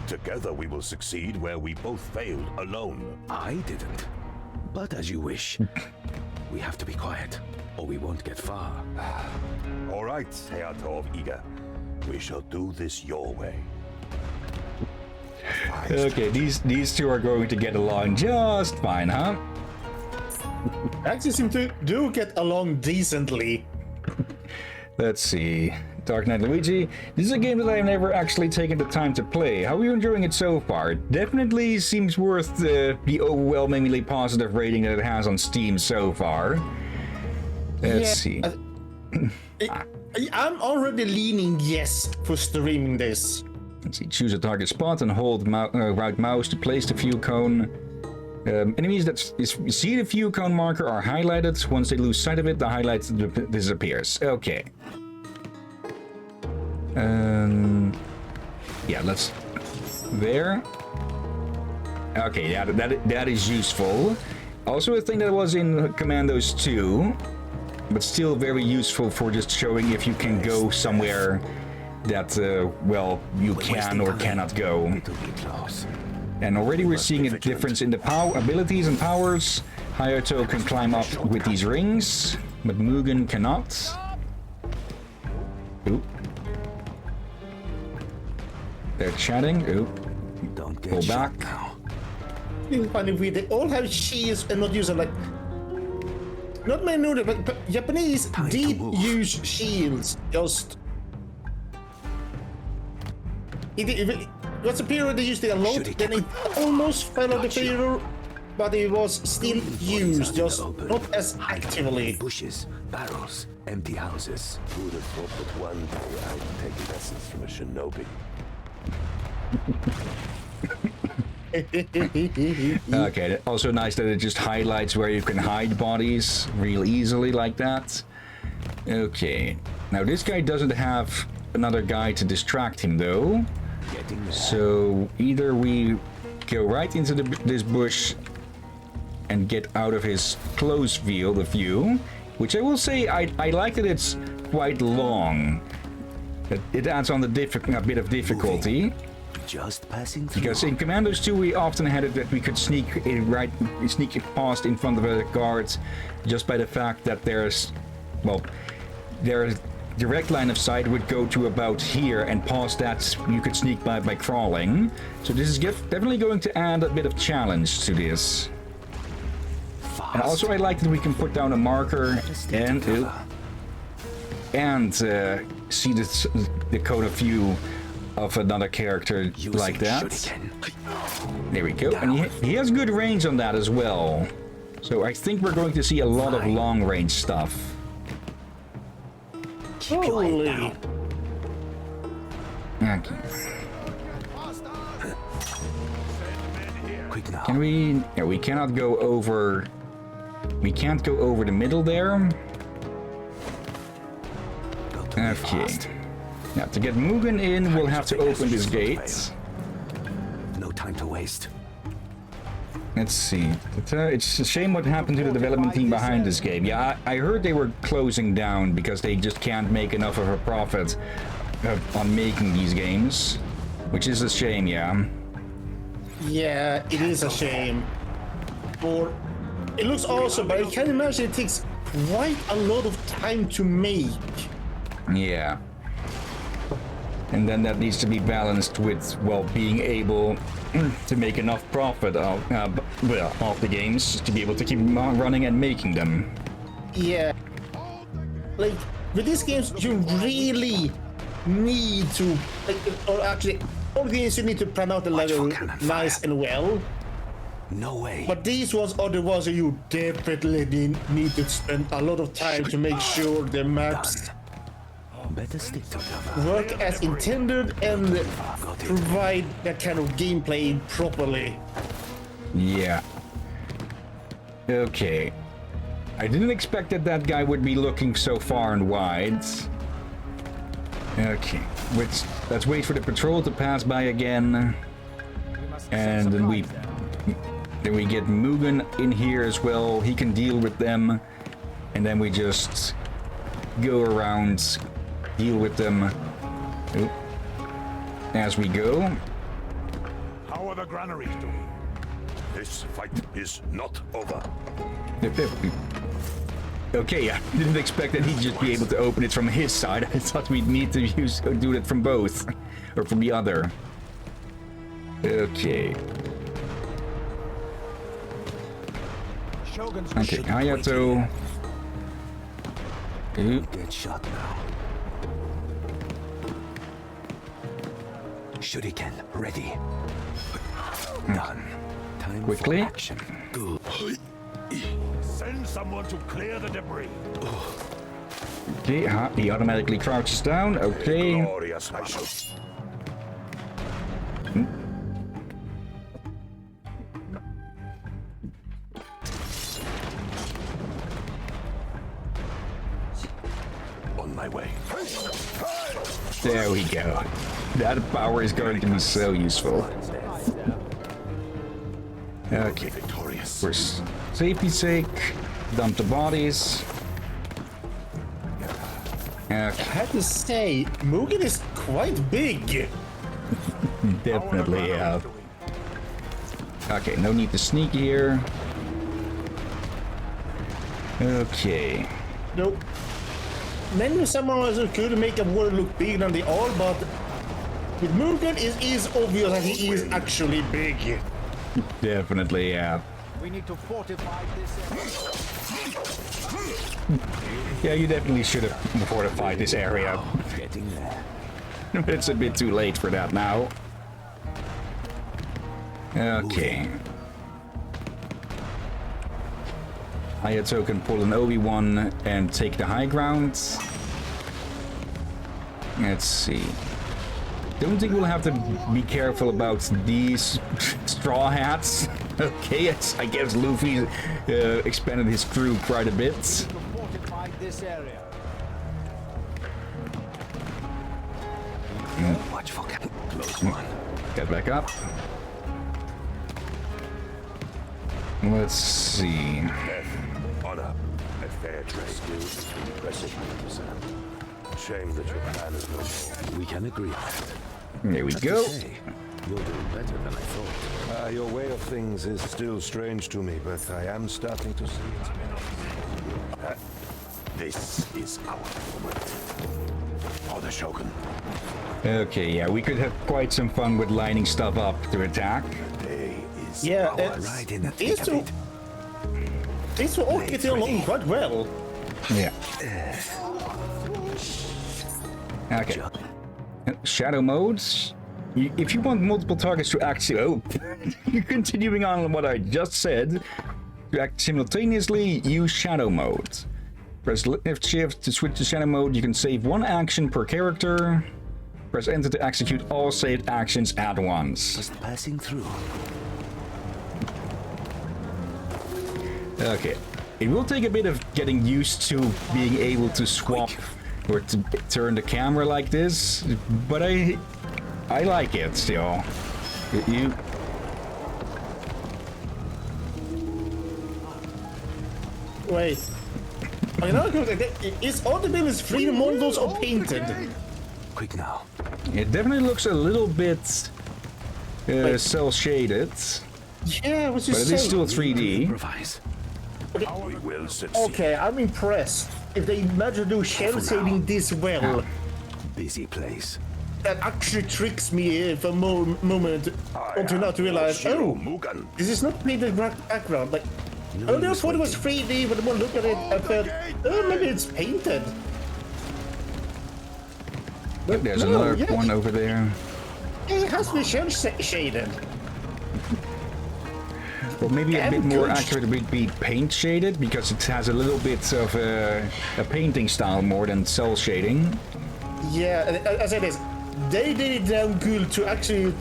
Together we will succeed where we both failed alone. I didn't. But as you wish. We have to be quiet, or we won't get far. All right, Hayato of Iga. We shall do this your way. Okay, these two are going to get along just fine, huh? Actually seem to do get along decently. Let's see. Dark Knight Luigi. This is a game that I've never actually taken the time to play. How are you enjoying it so far? Definitely seems worth the overwhelmingly positive rating that it has on Steam so far. Let's see. I'm already leaning yes for streaming this. Let's see. Choose a target spot and hold right mouse to place the view cone. Enemies that see the view cone marker are highlighted. Once they lose sight of it, the highlight disappears. Okay. Yeah, let's... There. Okay, yeah, that is useful. Also a thing that was in Commandos 2, but still very useful for just showing if you can go somewhere that, well, you can or cannot go. And already we're seeing a difference in the abilities and powers. Hayato can climb up with these rings, but Mugen cannot. Oop. They're chatting. Oop. Don't Pull back. It's funny if they all have shields and not use them like... Not many know that, but Japanese did use shields. Just... If it was a period they used it a lot, then it almost fell out the favor, but it was still used, just not as actively. Bushes, barrels, empty houses. Who would have thought that one day I'd take lessons from a shinobi? Okay, also nice that it just highlights where you can hide bodies real easily like that. Okay, now this guy doesn't have another guy to distract him though. So either we go right into this bush and get out of his close field of view, which I will say I like that it's quite long. It adds on a bit of difficulty. Just passing through. Because in Commandos 2 we often had it that we could sneak past in front of a guard just by the fact that there's, well, their direct line of sight would go to about here, and past that you could sneak by crawling. So this is definitely going to add a bit of challenge to this. And also I like that we can put down a marker and see the cone of view of another character like that. There we go. And he has good range on that as well. So I think we're going to see a lot of long range stuff. Holy! Okay. Quick now. Can we? Yeah, we cannot go over. We can't go over the middle there. Okay. Now to get Mugen in, we'll have to open this gate. No time to waste. Let's see. It's a shame what happened to the development team behind this game. Yeah, I heard they were closing down because they just can't make enough of a profit on making these games, which is a shame. Yeah. Yeah, it is a shame. Or it looks awesome, but I can imagine it takes quite a lot of time to make. Yeah. And then that needs to be balanced with, well, being able to make enough profit of the games to be able to keep running and making them. Yeah. Like, with these games, you really need to, like, or actually, all games you need to plan out the level nice and well. No way. But these ones are the ones that you definitely need to spend a lot of time to make sure the maps better stick together. Work as intended and provide that kind of gameplay properly. Yeah. Okay. I didn't expect that guy would be looking so far and wide. Okay. Let's wait for the patrol to pass by again. And then we get Mugen in here as well. He can deal with them. And then we just go around, deal with them as we go. How are the granaries doing? This fight is not over. Okay, yeah. Didn't expect that he'd just be able to open it from his side. I thought we'd need to do it from both. Or from the other. Okay. Okay, Hayato. Get shot now. Shuriken, ready. Done. Time Quickly. for action. Good. Send someone to clear the debris. Okay, he automatically crouches down. Okay. Glorious, I shall. On my way. There we go. That power is going to be so useful. Okay. Victorious. For safety's sake, dump the bodies. I Okay, have to say, Mugen is quite big. definitely, yeah. Okay, no need to sneak here. Okay. Nope. Many summons could make a world look bigger than they are, but with Mugen, it is obvious that he is actually big. Definitely, yeah. We need to fortify this area. Yeah, you definitely should have fortified this area. Getting there. It's a bit too late for that now. Okay. Hayato can pull an Obi-Wan and take the high ground. Let's see. Don't think we'll have to be careful about these straw hats. Okay, yes, I guess Luffy expanded his crew quite a bit. Fortify this area. Watch for close one. Get back up. Let's see. Honor and fair trade. Still impressive, shame that your plan is no more. We can agree. There we Just go. to say, you're doing better than I thought. Your way of things is still strange to me, but I am starting to see its merits. This is our moment. For the Shogun. Okay, yeah, we could have quite some fun with lining stuff up to attack. Yeah, Right in the these thick of two, it. these two all get along quite well. Yeah. Okay. Shadow modes. If you want multiple targets to act... Oh, continuing on what I just said. To act simultaneously, use shadow mode. Press left shift to switch to shadow mode. You can save one action per character. Press enter to execute all saved actions at once. Just passing through. Okay. It will take a bit of getting used to being able to swap or to turn the camera like this, but I like it still. You... Wait. I know, is all the buildings free models or painted? Quick now. It definitely looks a little bit cell shaded. Yeah, I was but just it is saying. still 3D. Improvise. We will succeed. Okay, I'm impressed. If they manage to do shell shading this well, Busy place. that actually tricks me for a moment until now to realize, oh, Mugen. this is not painted background. Like, No earlier I use thought it was 3D, but the more I look at it, I felt, oh, maybe it's painted. Yep, there's No, another yeah. one over there. Yeah, it has to be shell shaded. Well, maybe a And bit more good. accurate would be paint shaded because it has a little bit of a painting style more than cell shading. Yeah, as I said, they did it damn good to actually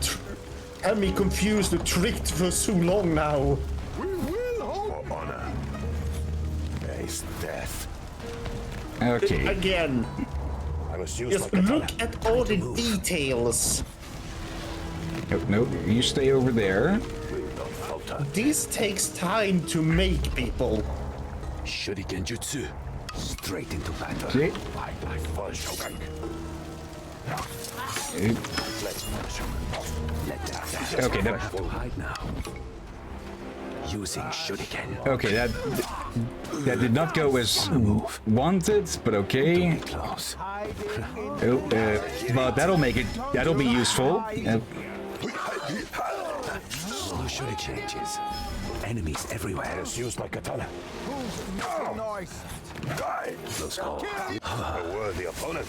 have me confused and tricked for so long now. We will hope. For honor. Face death. Okay. Again, I must use just my katana. look at all the details. Nope, you stay over there. This takes time to make, people. Shuriken Jutsu. Straight into battle. Okay. I fall Shogun. Okay, that, Have to hide now. Using Shuriken. okay, that did not go as wanted, but okay. Close. Oh, but that'll be useful. No Shuriken changes. Enemies everywhere. Just use my katana. Who's making noise? Die! Close call. A worthy opponent.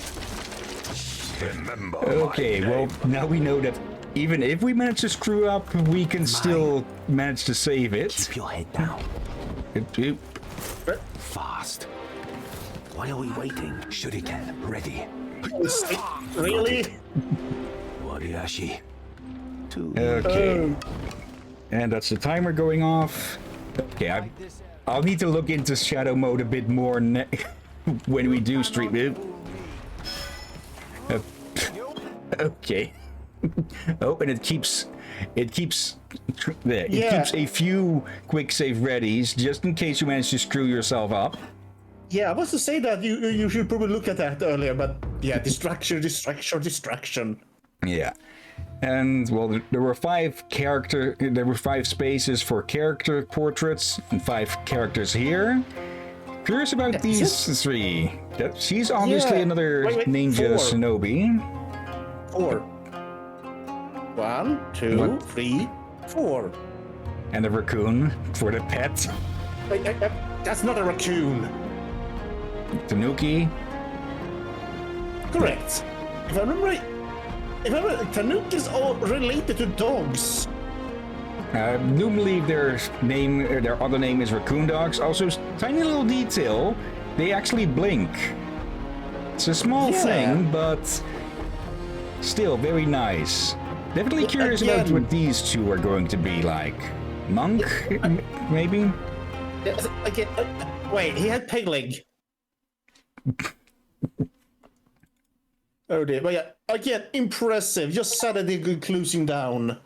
Remember Okay, my well, name. now we know that even if we manage to screw up, we can still manage to save it. Keep your head down. Fast. Why are we waiting? Shuriken, ready. Really? Wariashi. Okay. And that's the timer going off. Okay, I'll need to look into shadow mode a bit more when we do stream it. Okay. Oh, and it keeps a few quick save readies just in case you manage to screw yourself up. Yeah, I was to say that you should probably look at that earlier, but yeah, distraction. Yeah. And well, there were 5 spaces for character portraits and 5 characters here. Curious about these 3. She's obviously another ninja 4. shinobi. 4. 1, 2, 3, 4. And a raccoon for the pet. Wait, that's not a raccoon. Tanuki. Correct. If I remember, Tanuki is all related to dogs. I do believe their other name is raccoon dogs. Also, tiny little detail, they actually blink. It's a small thing, but still very nice. Definitely curious about what these 2 are going to be like. Monk, maybe? Again, wait, he had peg leg. Oh dear, but yeah, again, impressive. Just suddenly closing down.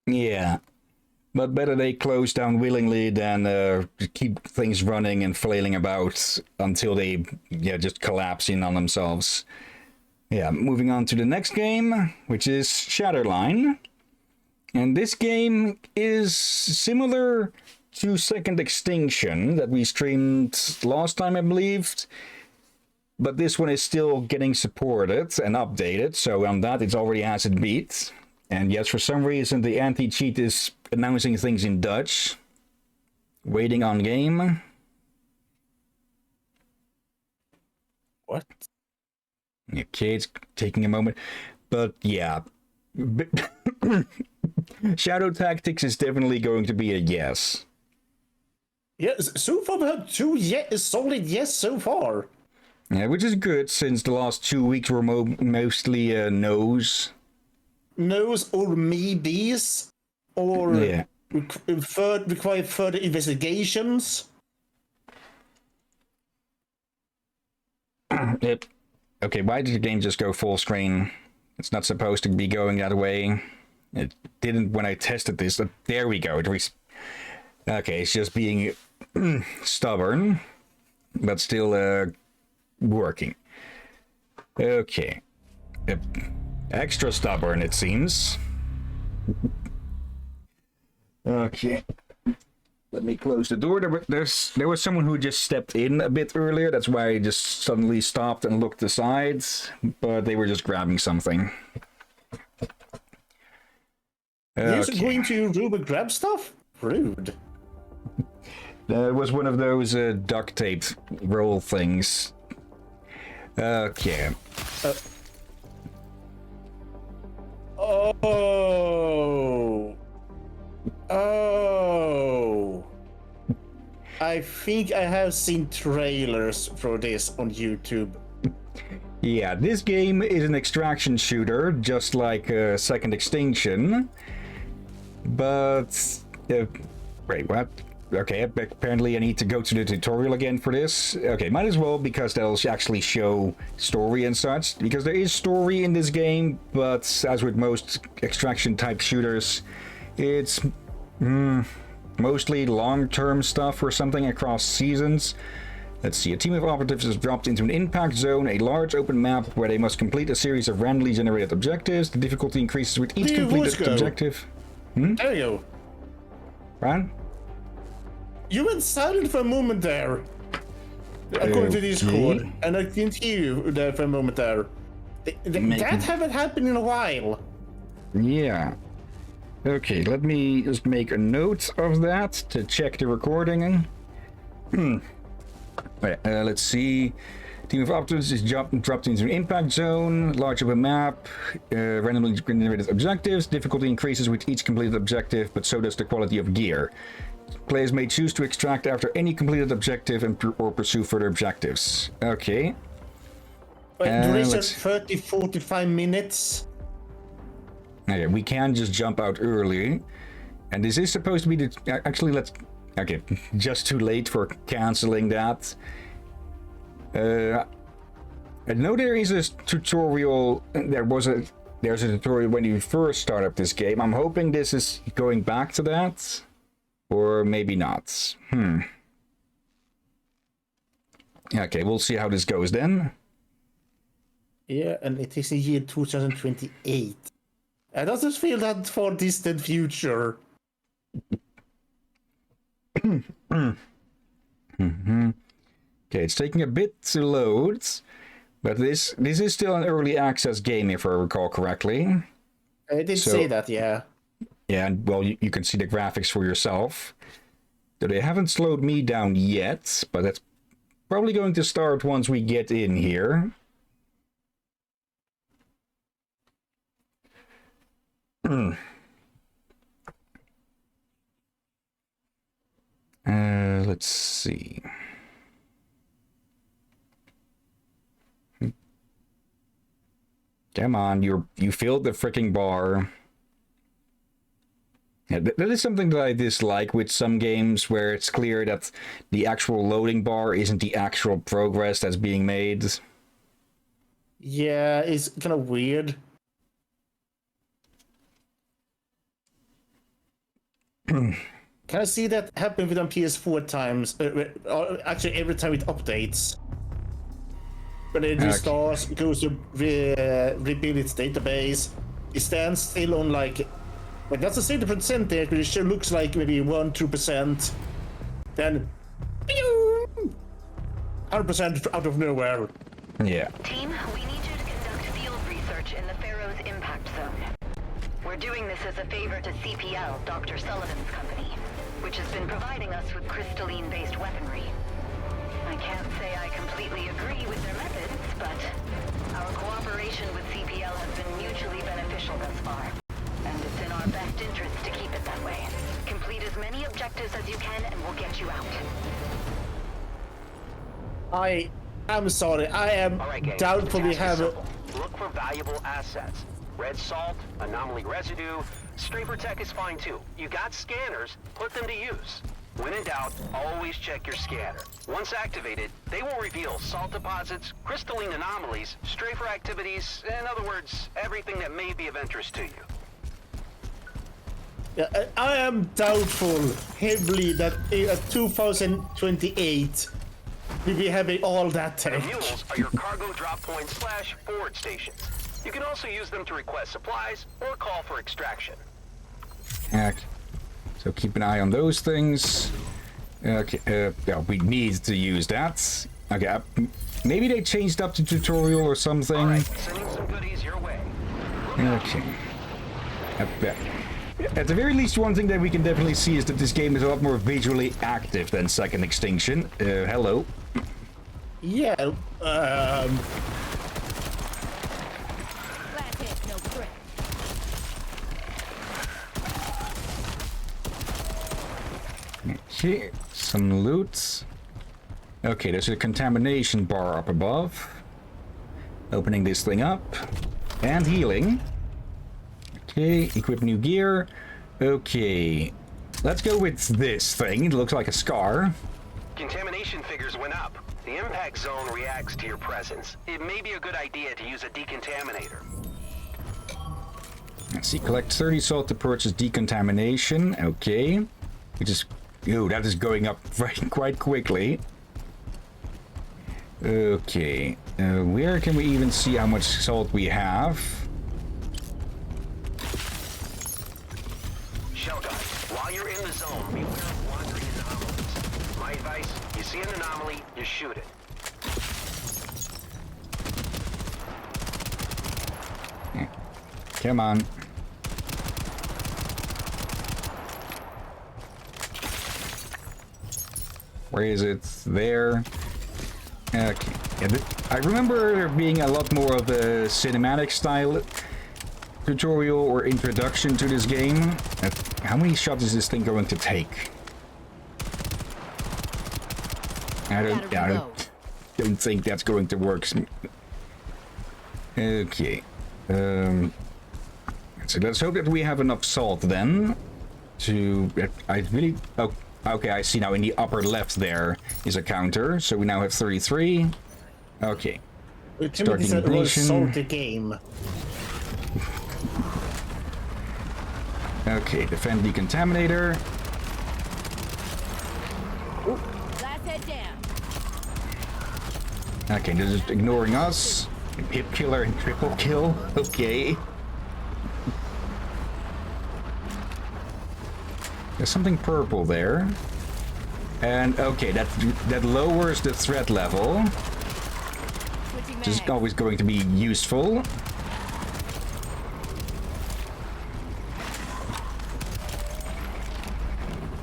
Yeah. But better they close down willingly than keep things running and flailing about until they just collapse in on themselves. Yeah, moving on to the next game, which is Shatterline. And this game is similar to Second Extinction that we streamed last time, I believe. But this one is still getting supported and updated, so on that it already has it beat. And yes, for some reason the anti-cheat is announcing things in Dutch. Waiting on game. What? Okay, it's taking a moment. But yeah. Shadow Tactics is definitely going to be a yes. Yes, so far we have 2 solid yes so far. Yeah, which is good since the last 2 weeks were mostly no's. No's or maybes, or require further investigations. Yep. Okay, why did the game just go full screen? It's not supposed to be going that way. It didn't when I tested this. There we go. Okay, it's just being stubborn, but still working. Okay. Extra stubborn, it seems. Okay. Let me close the door. There was someone who just stepped in a bit earlier. That's why I just suddenly stopped and looked aside. But they were just grabbing something. You're going to your room and grab stuff? Rude. It was one of those duct tape roll things. Okay. Oh. I think I have seen trailers for this on YouTube. Yeah, this game is an extraction shooter, just like Second Extinction. But... wait, what? Okay, apparently I need to go to the tutorial again for this. Okay, might as well, because they'll actually show story and such. Because there is story in this game, but as with most extraction-type shooters, it's mostly long-term stuff or something across seasons. Let's see, a team of operatives is dropped into an impact zone, a large open map where they must complete a series of randomly generated objectives. The difficulty increases with each completed objective. There you go. Ron? You went silent for a moment there. According to Discord. And I didn't hear you there for a moment there. That haven't happened in a while. Yeah. Okay, let me just make a note of that to check the recording. Right, let's see. Team of Optimus is dropped into an impact zone. Large open map. Randomly generated objectives. Difficulty increases with each completed objective, but so does the quality of gear. Players may choose to extract after any completed objective or pursue further objectives. Okay. Duration 30-45 minutes. Okay, we can just jump out early. And this is supposed to be the... Actually, let's... Okay, just too late for canceling that. I know there is a tutorial. There's a tutorial when you first start up this game. I'm hoping this is going back to that. Or maybe not. Okay, we'll see how this goes then. Yeah, and it is the year 2028. It doesn't feel that far distant future. Okay, it's taking a bit to load, but this is still an early access game, if I recall correctly. I did say that, yeah. Yeah, and well, you can see the graphics for yourself. So they haven't slowed me down yet, but that's probably going to start once we get in here. Let's see. Come on, you filled the freaking bar. Yeah, that is something that I dislike with some games where it's clear that the actual loading bar isn't the actual progress that's being made. Yeah, it's kind of weird. Can I see that happen with on PS4 times? Actually, every time it updates. When it restarts, it goes to rebuild its database. It stands still on like that's a 70% there, but it sure looks like maybe 1-2%. Then 100% out of nowhere. Yeah. Team, we need you to conduct field research in the Pharaoh's impact zone. We're doing this as a favor to CPL, Dr. Sullivan's company, which has been providing us with crystalline-based weaponry. I can't say I completely agree with their methods, but our cooperation with CPL has been mutually beneficial thus far. And it's in our best interest to keep it that way. Complete as many objectives as you can and we'll get you out. I'm sorry, I am doubtful we have a... Look for valuable assets. Red salt, anomaly residue, strafer tech is fine too. You got scanners, put them to use. When in doubt, always check your scanner. Once activated, they will reveal salt deposits, crystalline anomalies, strafer activities, in other words, everything that may be of interest to you. Yeah, I am doubtful heavily that in 2028 we'll be having all that tech. The mules are your cargo drop points / forward stations. You can also use them to request supplies or call for extraction. Heck. So keep an eye on those things. Okay, we need to use that. Okay, maybe they changed up the tutorial or something. All right, sending some goodies your way. Okay. At the very least, one thing that we can definitely see is that this game is a lot more visually active than Second Extinction. Hello. Yeah, Okay, some loot. Okay, there's a contamination bar up above. Opening this thing up. And healing. Okay, equip new gear. Okay, let's go with this thing. It looks like a scar. Contamination figures went up. The impact zone reacts to your presence. It may be a good idea to use a decontaminator. Let's see, collect 30 salt to purchase decontamination. Okay. Which is... Ooh, that is going up quite quickly. Okay. Where can we even see how much salt we have? Shogun, while you're in the zone, beware of wandering anomalies. My advice, you see an anomaly, you shoot it. Come on. Where is it? There. Okay. Yeah, I remember there being a lot more of a cinematic style tutorial or introduction to this game. How many shots is this thing going to take? I don't think that's going to work. Okay. So let's hope that we have enough salt then to... I really... Oh, okay, I see now in the upper left there is a counter. So we now have 33. Okay. Timothy said it was salty game. Okay, defend decontaminator. Last head down. Okay, they're just ignoring us. Hip killer and triple kill. Okay. There's something purple there. And okay, that lowers the threat level. Which is always going to be useful.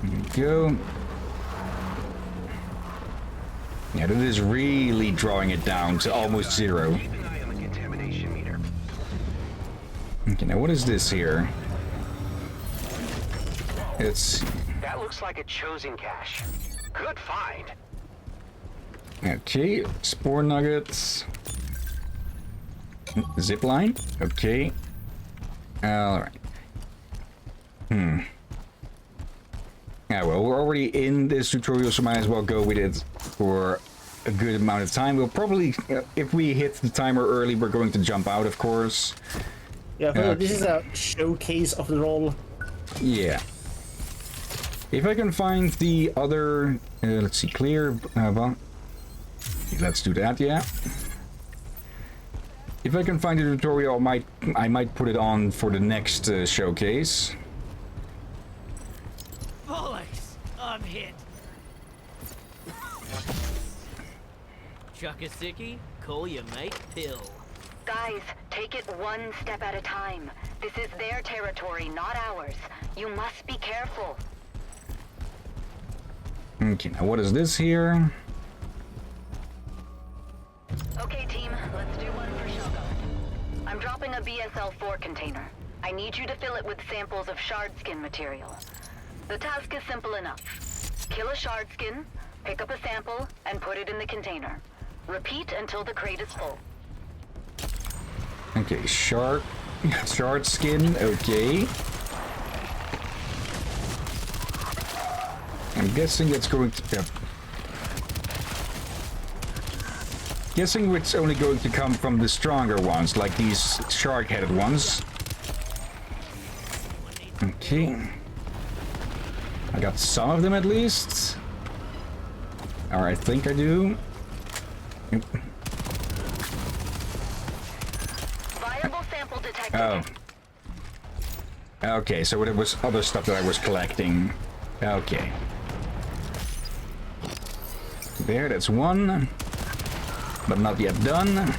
There we go. Yeah, that is really drawing it down to almost 0. Okay, now what is this here? It's... That looks like a chosen cache. Good find. Okay, spore nuggets. Zip line. Okay. Alright. Yeah, well, we're already in this tutorial, so might as well go with it for a good amount of time. We'll probably, if we hit the timer early, we're going to jump out, of course. Yeah, but this is a showcase of the role. Yeah. If I can find the other, let's see, clear. Let's do that. Yeah. If I can find the tutorial, I might put it on for the next showcase. Bollocks! I'm hit. Chuck a sickie, call your mate Bill. Guys, take it one step at a time. This is their territory, not ours. You must be careful. Okay, now what is this here? Okay, team, let's do one for Shogo. I'm dropping a BSL-4 container. I need you to fill it with samples of shard skin material. The task is simple enough. Kill a shard skin, pick up a sample, and put it in the container. Repeat until the crate is full. Okay, shard skin, okay. I'm guessing it's going to... Guessing it's only going to come from the stronger ones, like these shark-headed ones. Okay. I got some of them at least. Or I think I do. Yep. Viable sample detected. Oh. Okay, so it was other stuff that I was collecting. Okay. There, that's one. But not yet done.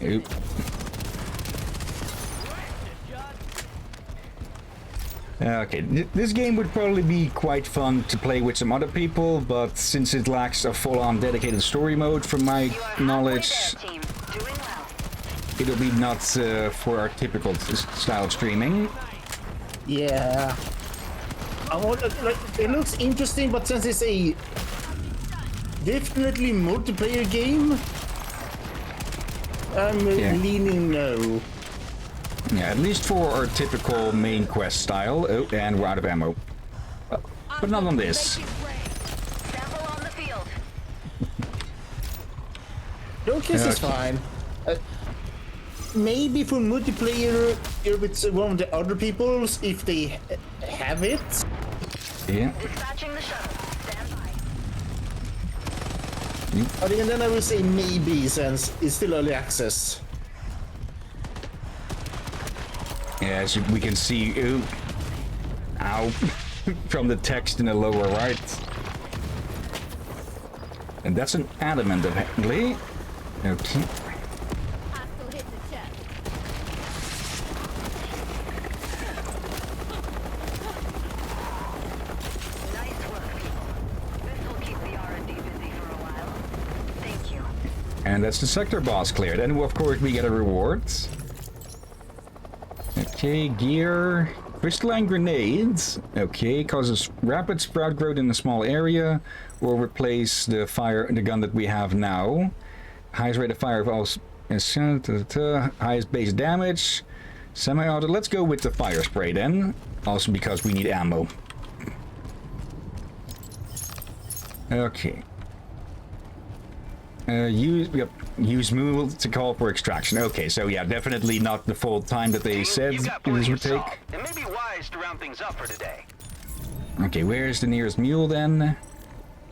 Oop. Okay, this game would probably be quite fun to play with some other people, but since it lacks a full-on dedicated story mode, from my knowledge, it'll be not for our typical style of streaming. Yeah. It looks interesting, but since it's a definitely multiplayer game, I'm leaning no. Yeah, at least for our typical main quest style. Oh, and we're out of ammo. But not on this. Showcase is fine. Maybe for multiplayer with one of the other peoples, if they have it. Yeah. Dispatching the shuttle. Stand by. And then I will say maybe, since it's still early access. Yeah, as we can see, ooh, ow, from the text in the lower right. And that's an adamant, apparently. Okay. Hostile hit the chest. Nice work, people. This will keep the R&D busy for a while. Thank you. And that's the sector boss cleared. And of course we get a reward. Okay, gear. Crystalline grenades. Okay, causes rapid sprout growth in a small area. Will replace the gun that we have now. Highest rate of fire of all. Highest base damage. Semi-auto. Let's go with the fire spray then. Also because we need ammo. Okay. Use move to call for extraction. Okay, so yeah, definitely not the full time that they said this would take. It may be wise to round things up for today. Okay, where's the nearest mule then?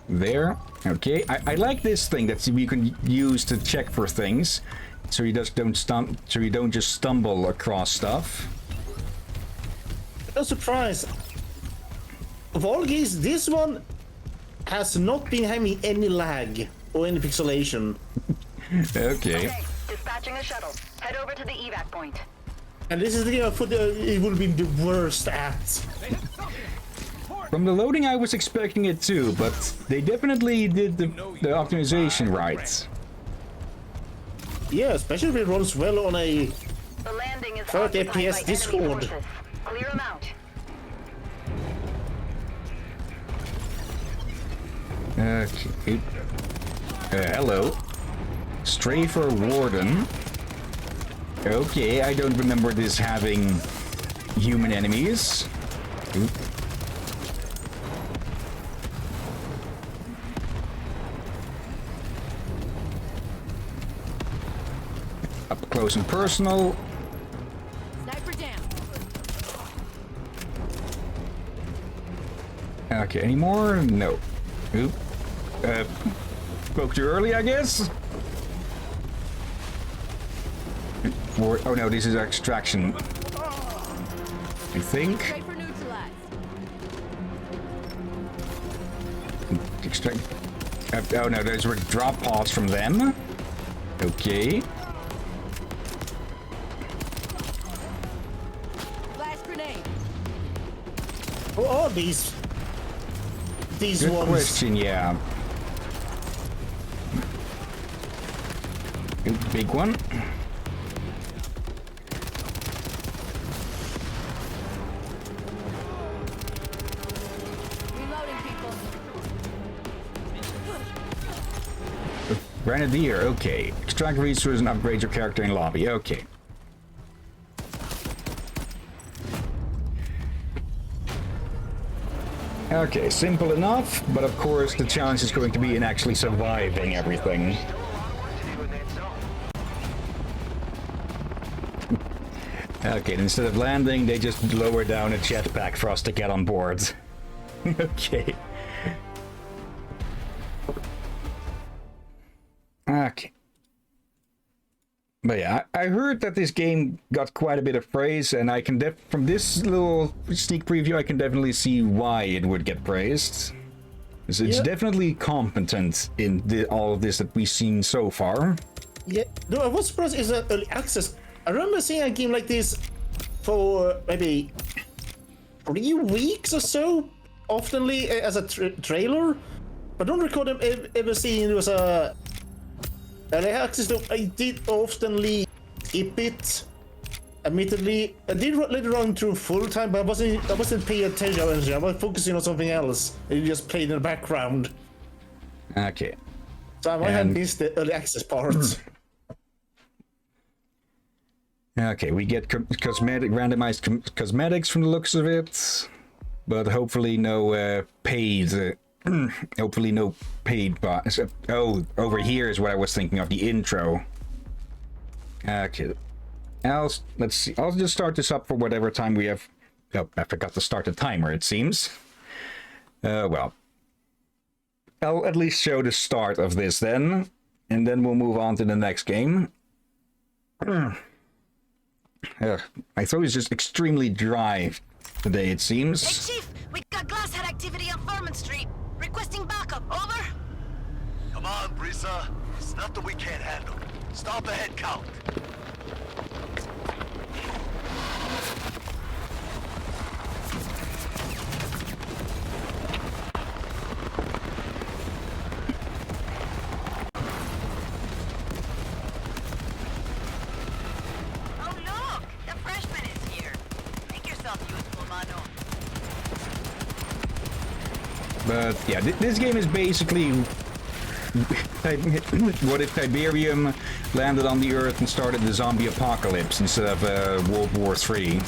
There. Okay, I like this thing that you can use to check for things, so you just don't just stumble across stuff. No surprise. Of all games, this one has not been having any lag or any pixelation. Okay. Dispatching a shuttle. Head over to the evac point. And this is the game it would be the worst at. From the loading, I was expecting it too, but they definitely did the optimization right. Yeah, especially if it runs well on a The landing is 30 occupied by FPS enemy Discord. forces. Clear them out. Okay. Hello. Strafer Warden. Okay, I don't remember this having human enemies. Oop. Up close and personal. Sniper down. Okay, any more? No. Oop. Spoke too early, I guess? Oh no, this is extraction. I think. Strafer neutralized. Extract. Oh no, those were drop pods from them. Okay. Flash grenade. Who are these Good ones? question, yeah. Big one. Reloading people. Grenadier, okay. Extract resources and upgrade your character in lobby, okay. Okay, simple enough, but of course the challenge is going to be in actually surviving everything. Okay, instead of landing, they just lower down a jetpack for us to get on board. Okay. Okay. But yeah, I heard that this game got quite a bit of praise, and I can from this little sneak preview, I can definitely see why it would get praised. It's definitely competent in all of this that we've seen so far. Yeah, no, I was surprised it's an early access. I remember seeing a game like this for maybe 3 weeks or so, oftenly as a trailer. I don't recall them ever seeing it was a early access. Though I did oftenly skip it. Admittedly, I did let it run through full time, but I wasn't paying attention. I was focusing on something else. It just played in the background. Okay. So I might have missed the early access part. Okay, we get randomized cosmetics from the looks of it, but hopefully no paid. Hopefully no paid bots. Oh, over here is what I was thinking of, the intro. Okay. Let's see. I'll just start this up for whatever time we have. Oh, I forgot to start the timer, it seems. Well. I'll at least show the start of this then, and then we'll move on to the next game. My throat is just extremely dry today, it seems. Hey, Chief, we got glasshead activity on Furman Street. Requesting backup, over? Come on, Brisa. It's not that we can't handle it. Stop the head count. Oh look, the freshman is here. Make yourself useful, Mano. But yeah, this game is basically what if Tiberium landed on the Earth and started the zombie apocalypse instead of World War III.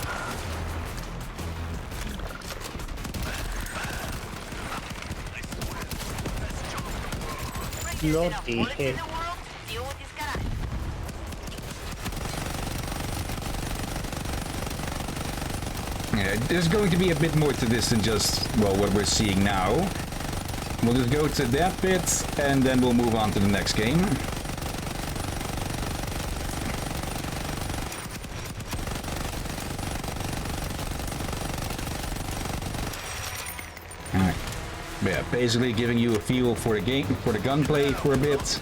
Bloody hell. Yeah, there's going to be a bit more to this than just, well, what we're seeing now. We'll just go to that bit, and then we'll move on to the next game. Alright. Yeah, basically giving you a feel for the game, for the gunplay for a bit.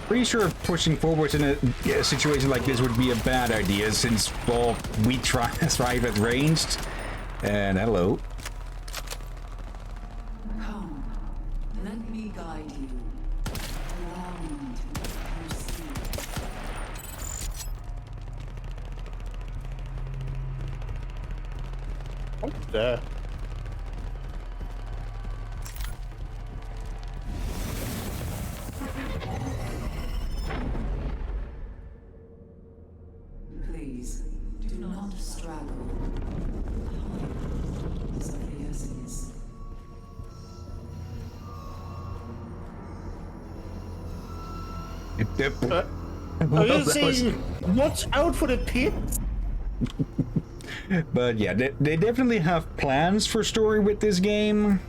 Pretty sure pushing forward in a situation like this would be a bad idea, since, well, we thrive at ranged. And hello. Come, let me guide you. Allow me to proceed. What the? Please, do not straggle. Time is of the essence. Are you saying, watch out for the pit? But yeah, they definitely have plans for story with this game.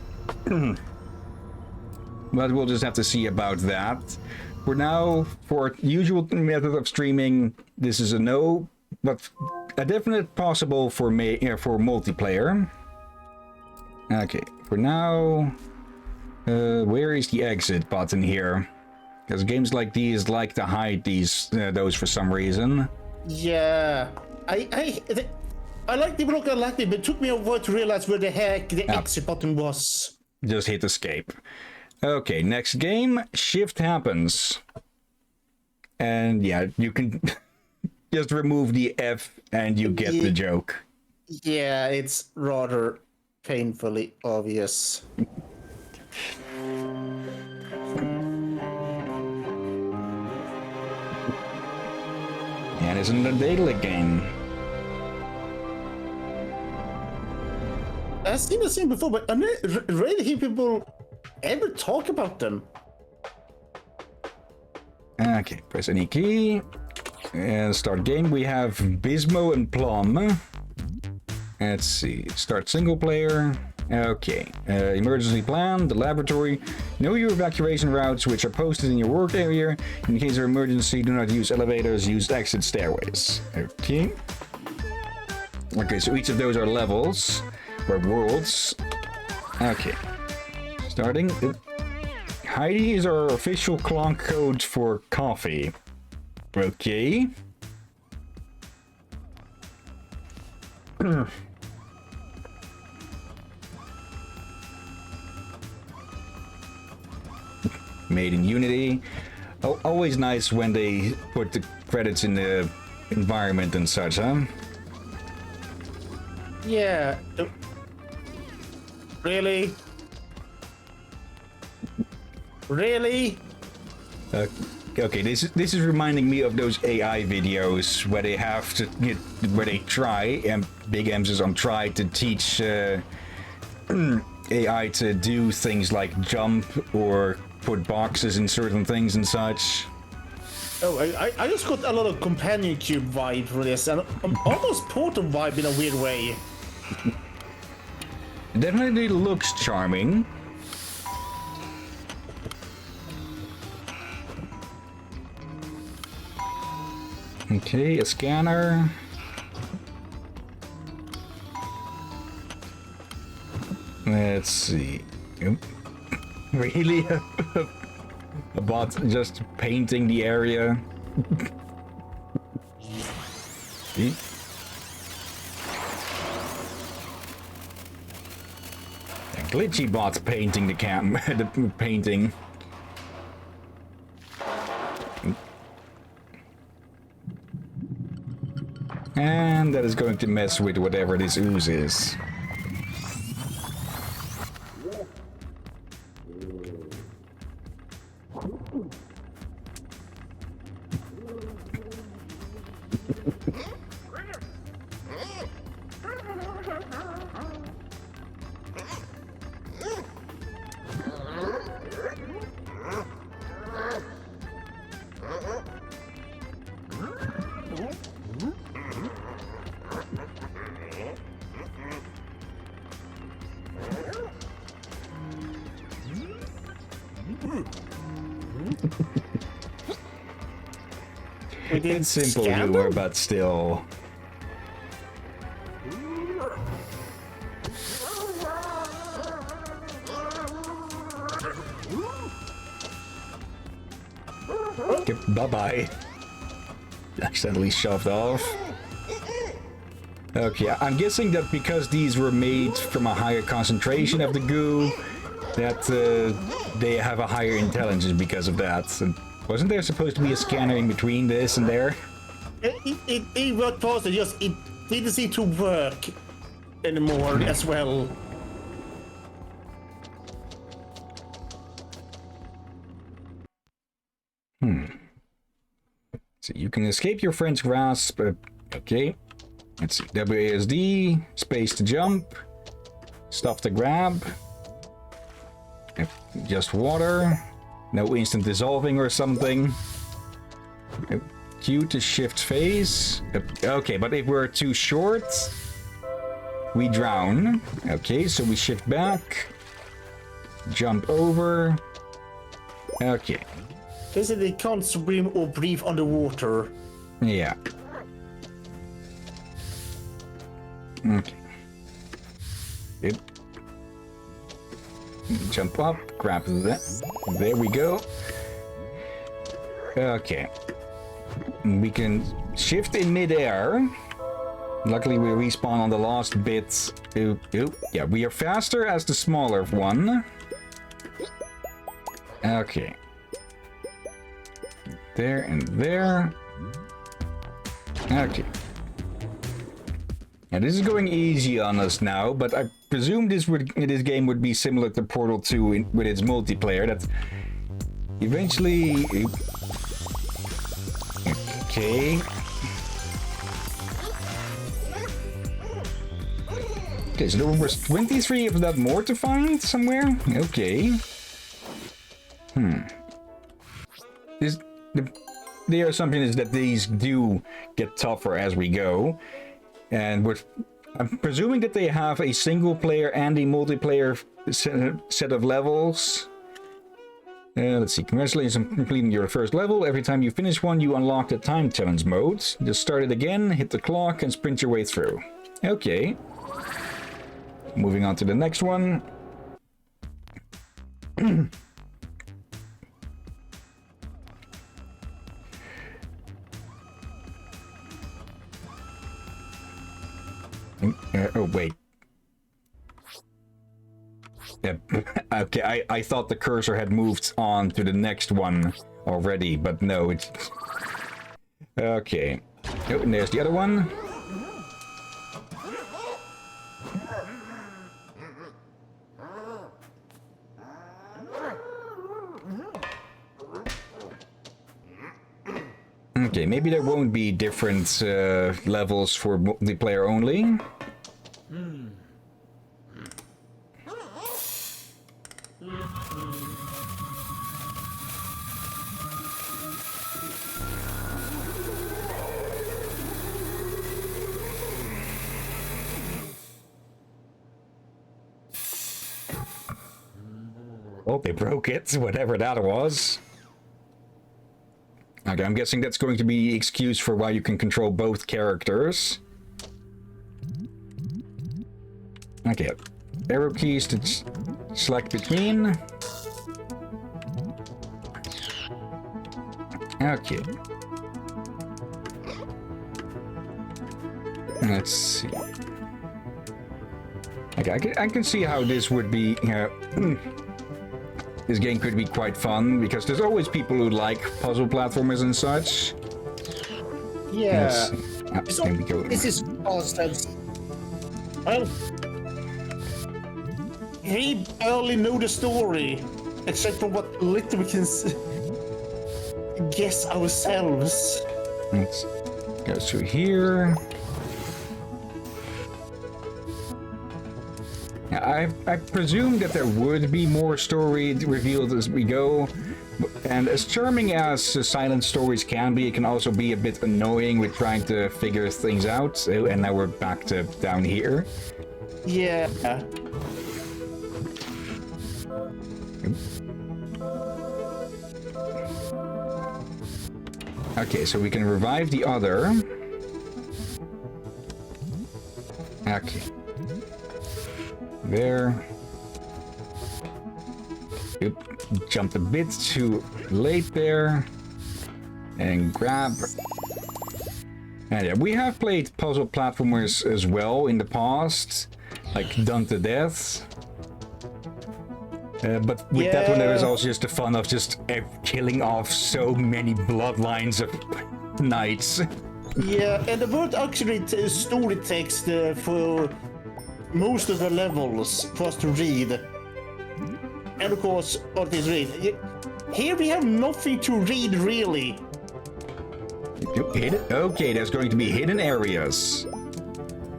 But we'll just have to see about that. For now, for usual method of streaming, this is a no, but a definite possible for for multiplayer. Okay, for now, where is the exit button here? Because games like these like to hide those for some reason. Yeah, I like the block, I like it, but it took me a while to realize where the heck the exit button was. Just hit escape. Okay, next game, Shift Happens. And yeah, you can just remove the F and you get the joke. Yeah, it's rather painfully obvious. And it's a daily game. I've seen the same before, but I rarely hear people ever talk about them. Okay, press any key and start game. We have Bismo and Plum. Let's see, start single player. Okay, emergency plan, the laboratory. Know your evacuation routes, which are posted in your work area. In case of emergency, do not use elevators, use exit stairways. Okay. Okay, so each of those are levels or worlds. Okay. Starting. Heidi is our official clonk code for coffee. Okay. Made in Unity. Oh, always nice when they put the credits in the environment and such, huh? Yeah. Really? Really? Okay, this is reminding me of those AI videos where they have to, where they try, and big emphasis on try, to teach AI to do things like jump or put boxes in certain things and such. Oh, I just got a lot of companion cube vibe for this, and almost Portal vibe in a weird way. Definitely looks charming. Okay, a scanner. Let's see. Oop. Really? A bot just painting the area. See? A glitchy bot's painting the the painting. And that is going to mess with whatever this ooze is. It's simple humor, but still. Okay, bye-bye. Accidentally shoved off. Okay, I'm guessing that because these were made from a higher concentration of the goo, that they have a higher intelligence because of that. And wasn't there supposed to be a scanner in between this and there? It worked faster, just it didn't seem to work anymore as well. So you can escape your friend's grasp. Okay. Let's see. WASD, space to jump, stuff to grab. Just water. No instant dissolving or something. Q to shift phase. Okay, but if we're too short, we drown. Okay, so we shift back. Jump over. Okay. Basically, they can't swim or breathe underwater. Yeah. Okay. Yep. Jump up, grab that. There we go. Okay. We can shift in midair. Luckily, we respawn on the last bit. Yeah, we are faster as the smaller one. Okay. There and there. Okay. Now this is going easy on us now, but I presume this game would be similar to Portal 2 with its multiplayer. That eventually. Okay. Okay, so there was 23 of that more to find somewhere. Okay. The assumption is that these do get tougher as we go. And I'm presuming that they have a single player and a multiplayer set of levels. Let's see. Congratulations on completing your first level. Every time you finish one, you unlock the time challenge mode. Just start it again, hit the clock, and sprint your way through. Okay. Moving on to the next one. Oh, wait. Okay, I thought the cursor had moved on to the next one already, but no, it's... Okay. Oh, and there's the other one. Okay, maybe there won't be different levels for multiplayer only. Oh, they broke it, whatever that was. Okay, I'm guessing that's going to be the excuse for why you can control both characters. Okay, arrow keys to select between. Okay. Let's see. Okay, I can see how this would be. This game could be quite fun because there's always people who like puzzle platformers and such. Yeah. There we go. This is constant. Well, he barely knew the story, except for what little we can guess ourselves. Let's go through here. I presume that there would be more story revealed as we go, and as charming as silent stories can be, it can also be a bit annoying with trying to figure things out. Oh, and now we're back to down here. Yeah. Okay, so we can revive the other. Okay. There. Oop, jumped a bit too late there. And grab. And yeah, we have played puzzle platformers as well in the past, like Done to Death. But with that one, there was also just the fun of just killing off so many bloodlines of knights. Yeah, and the word actually story text for most of the levels for us to read. And of course, what is read. Here we have nothing to read really. Okay, there's going to be hidden areas.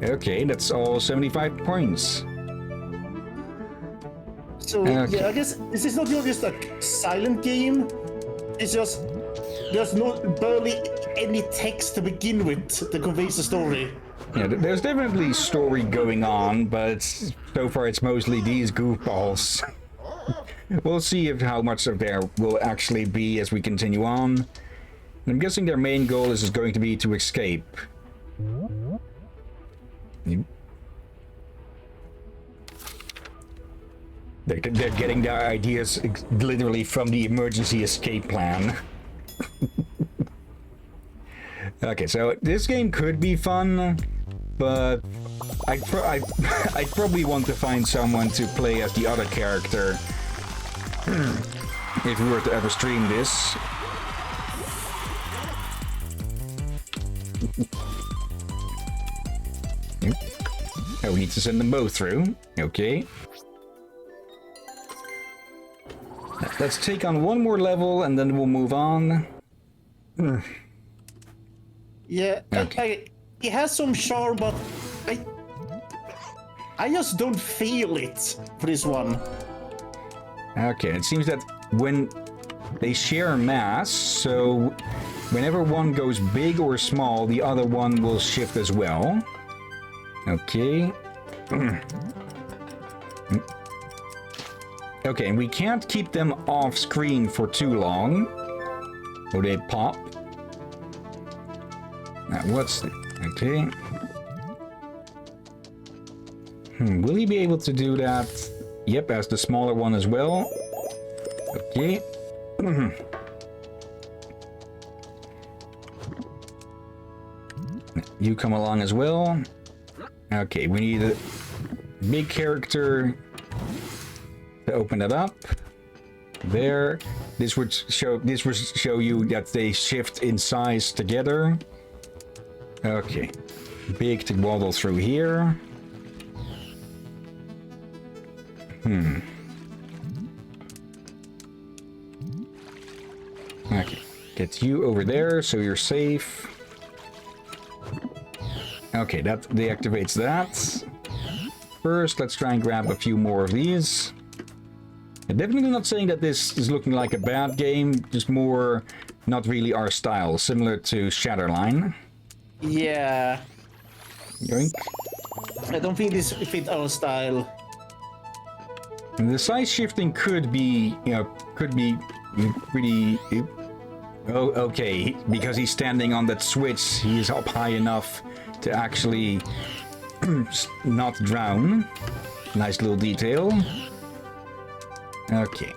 Okay, that's all 75 points. So okay. Yeah, I guess this is not just a silent game. It's just there's barely any text to begin with that conveys the story. Yeah, there's definitely story going on, but so far it's mostly these goofballs. We'll see how much of there will actually be as we continue on. I'm guessing their main goal is going to be to escape. They're getting their ideas literally from the emergency escape plan. Okay, so this game could be fun, but I'd probably want to find someone to play as the other character if we were to ever stream this. Oh, we need to send them both through. Okay. Let's take on one more level and then we'll move on. Yeah, okay. It has some charm, but I just don't feel it for this one. Okay, it seems that when they share mass, so whenever one goes big or small, the other one will shift as well. Okay. Okay, and we can't keep them off screen for too long, or they pop. Now, what's the... Okay. Will he be able to do that? Yep, as the smaller one as well. Okay. You come along as well. Okay, we need a big character to open it up. There. This would show you that they shift in size together. Okay. Big to waddle through here. Okay. Get you over there so you're safe. Okay, that deactivates that. First, let's try and grab a few more of these. I'm definitely not saying that this is looking like a bad game, just more not really our style, similar to Shatterline. Yeah. Yoink. I don't think this fit our style. And the size shifting could be, pretty Oh, okay. Because he's standing on that switch, he's up high enough to actually not drown. Nice little detail. Okay.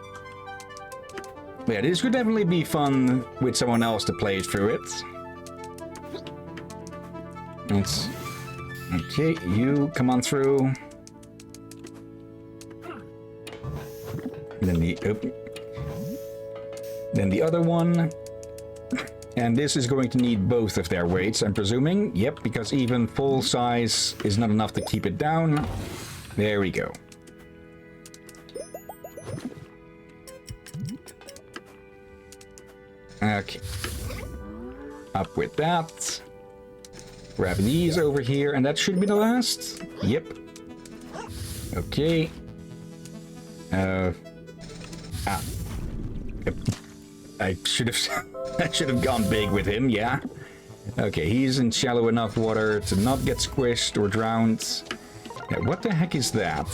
Yeah, this could definitely be fun with someone else to play through it. Let's... Okay, you come on through. Then the other one. And this is going to need both of their weights, I'm presuming. Yep, because even full size is not enough to keep it down. There we go. Okay. Up with that. Grab these over here, and that should be the last. Yep. Okay. Yep. I should have gone big with him, yeah. Okay, he's in shallow enough water to not get squished or drowned. Yeah, what the heck is that?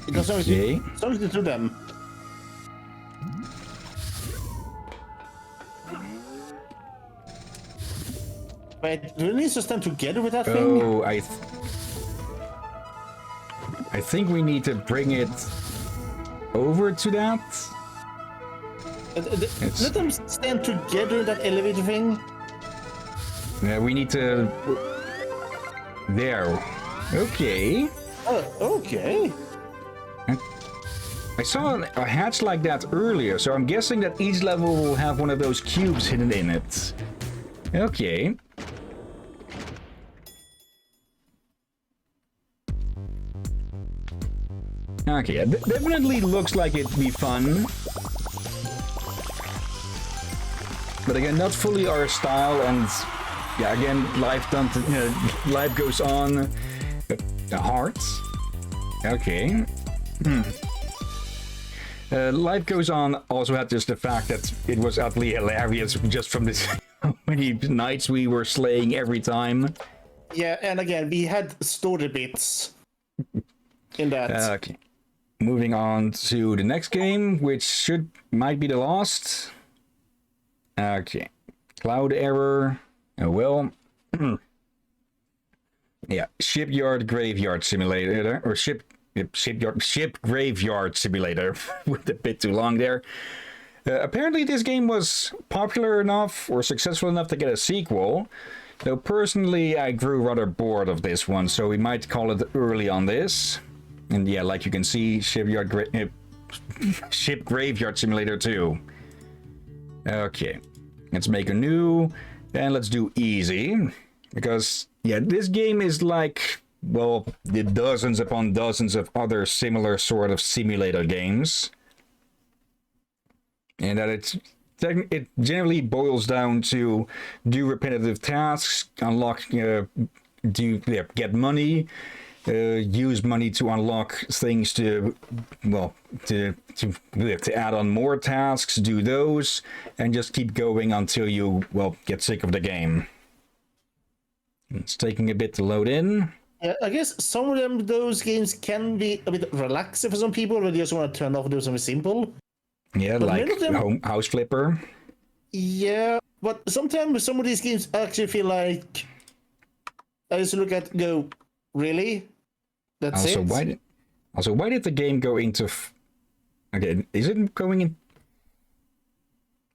It does something to them. Wait, do we need to stand together with that thing? Oh, I think we need to bring it over to that. Let them stand together in that elevator thing. Yeah, we need to... There. Okay. Okay. I saw a hatch like that earlier, so I'm guessing that each level will have one of those cubes hidden in it. Okay. Okay, yeah, definitely looks like it'd be fun. But again, not fully our style, and yeah, again, life goes on. The hearts. Okay. Life Goes On also had just the fact that it was utterly hilarious just from this how many nights we were slaying every time. Yeah, and again, we had story bits in that. Okay. Moving on to the next game, which might be the last. Okay. Cloud Error. Oh, well. Yeah. Shipyard Graveyard Simulator. Or Ship Graveyard Simulator. With a bit too long there. Apparently this game was popular enough or successful enough to get a sequel. Though personally I grew rather bored of this one, so we might call it early on this. And yeah, like you can see, Ship Graveyard Simulator 2. Okay, let's make a new, and let's do easy. Because, yeah, this game is like, well, the dozens upon dozens of other similar sort of simulator games. And that it generally boils down to do repetitive tasks, unlock, get money, use money to unlock things to add on more tasks, do those, and just keep going until you, well, get sick of the game. It's taking a bit to load in. Yeah, I guess some of those games can be a bit relaxing for some people when they just want to turn off and do something simple. Yeah, but like House Flipper. Yeah, but sometimes some of these games actually feel like I just look at go, really? That's also, it? Why did the game go into... Okay, is it going in...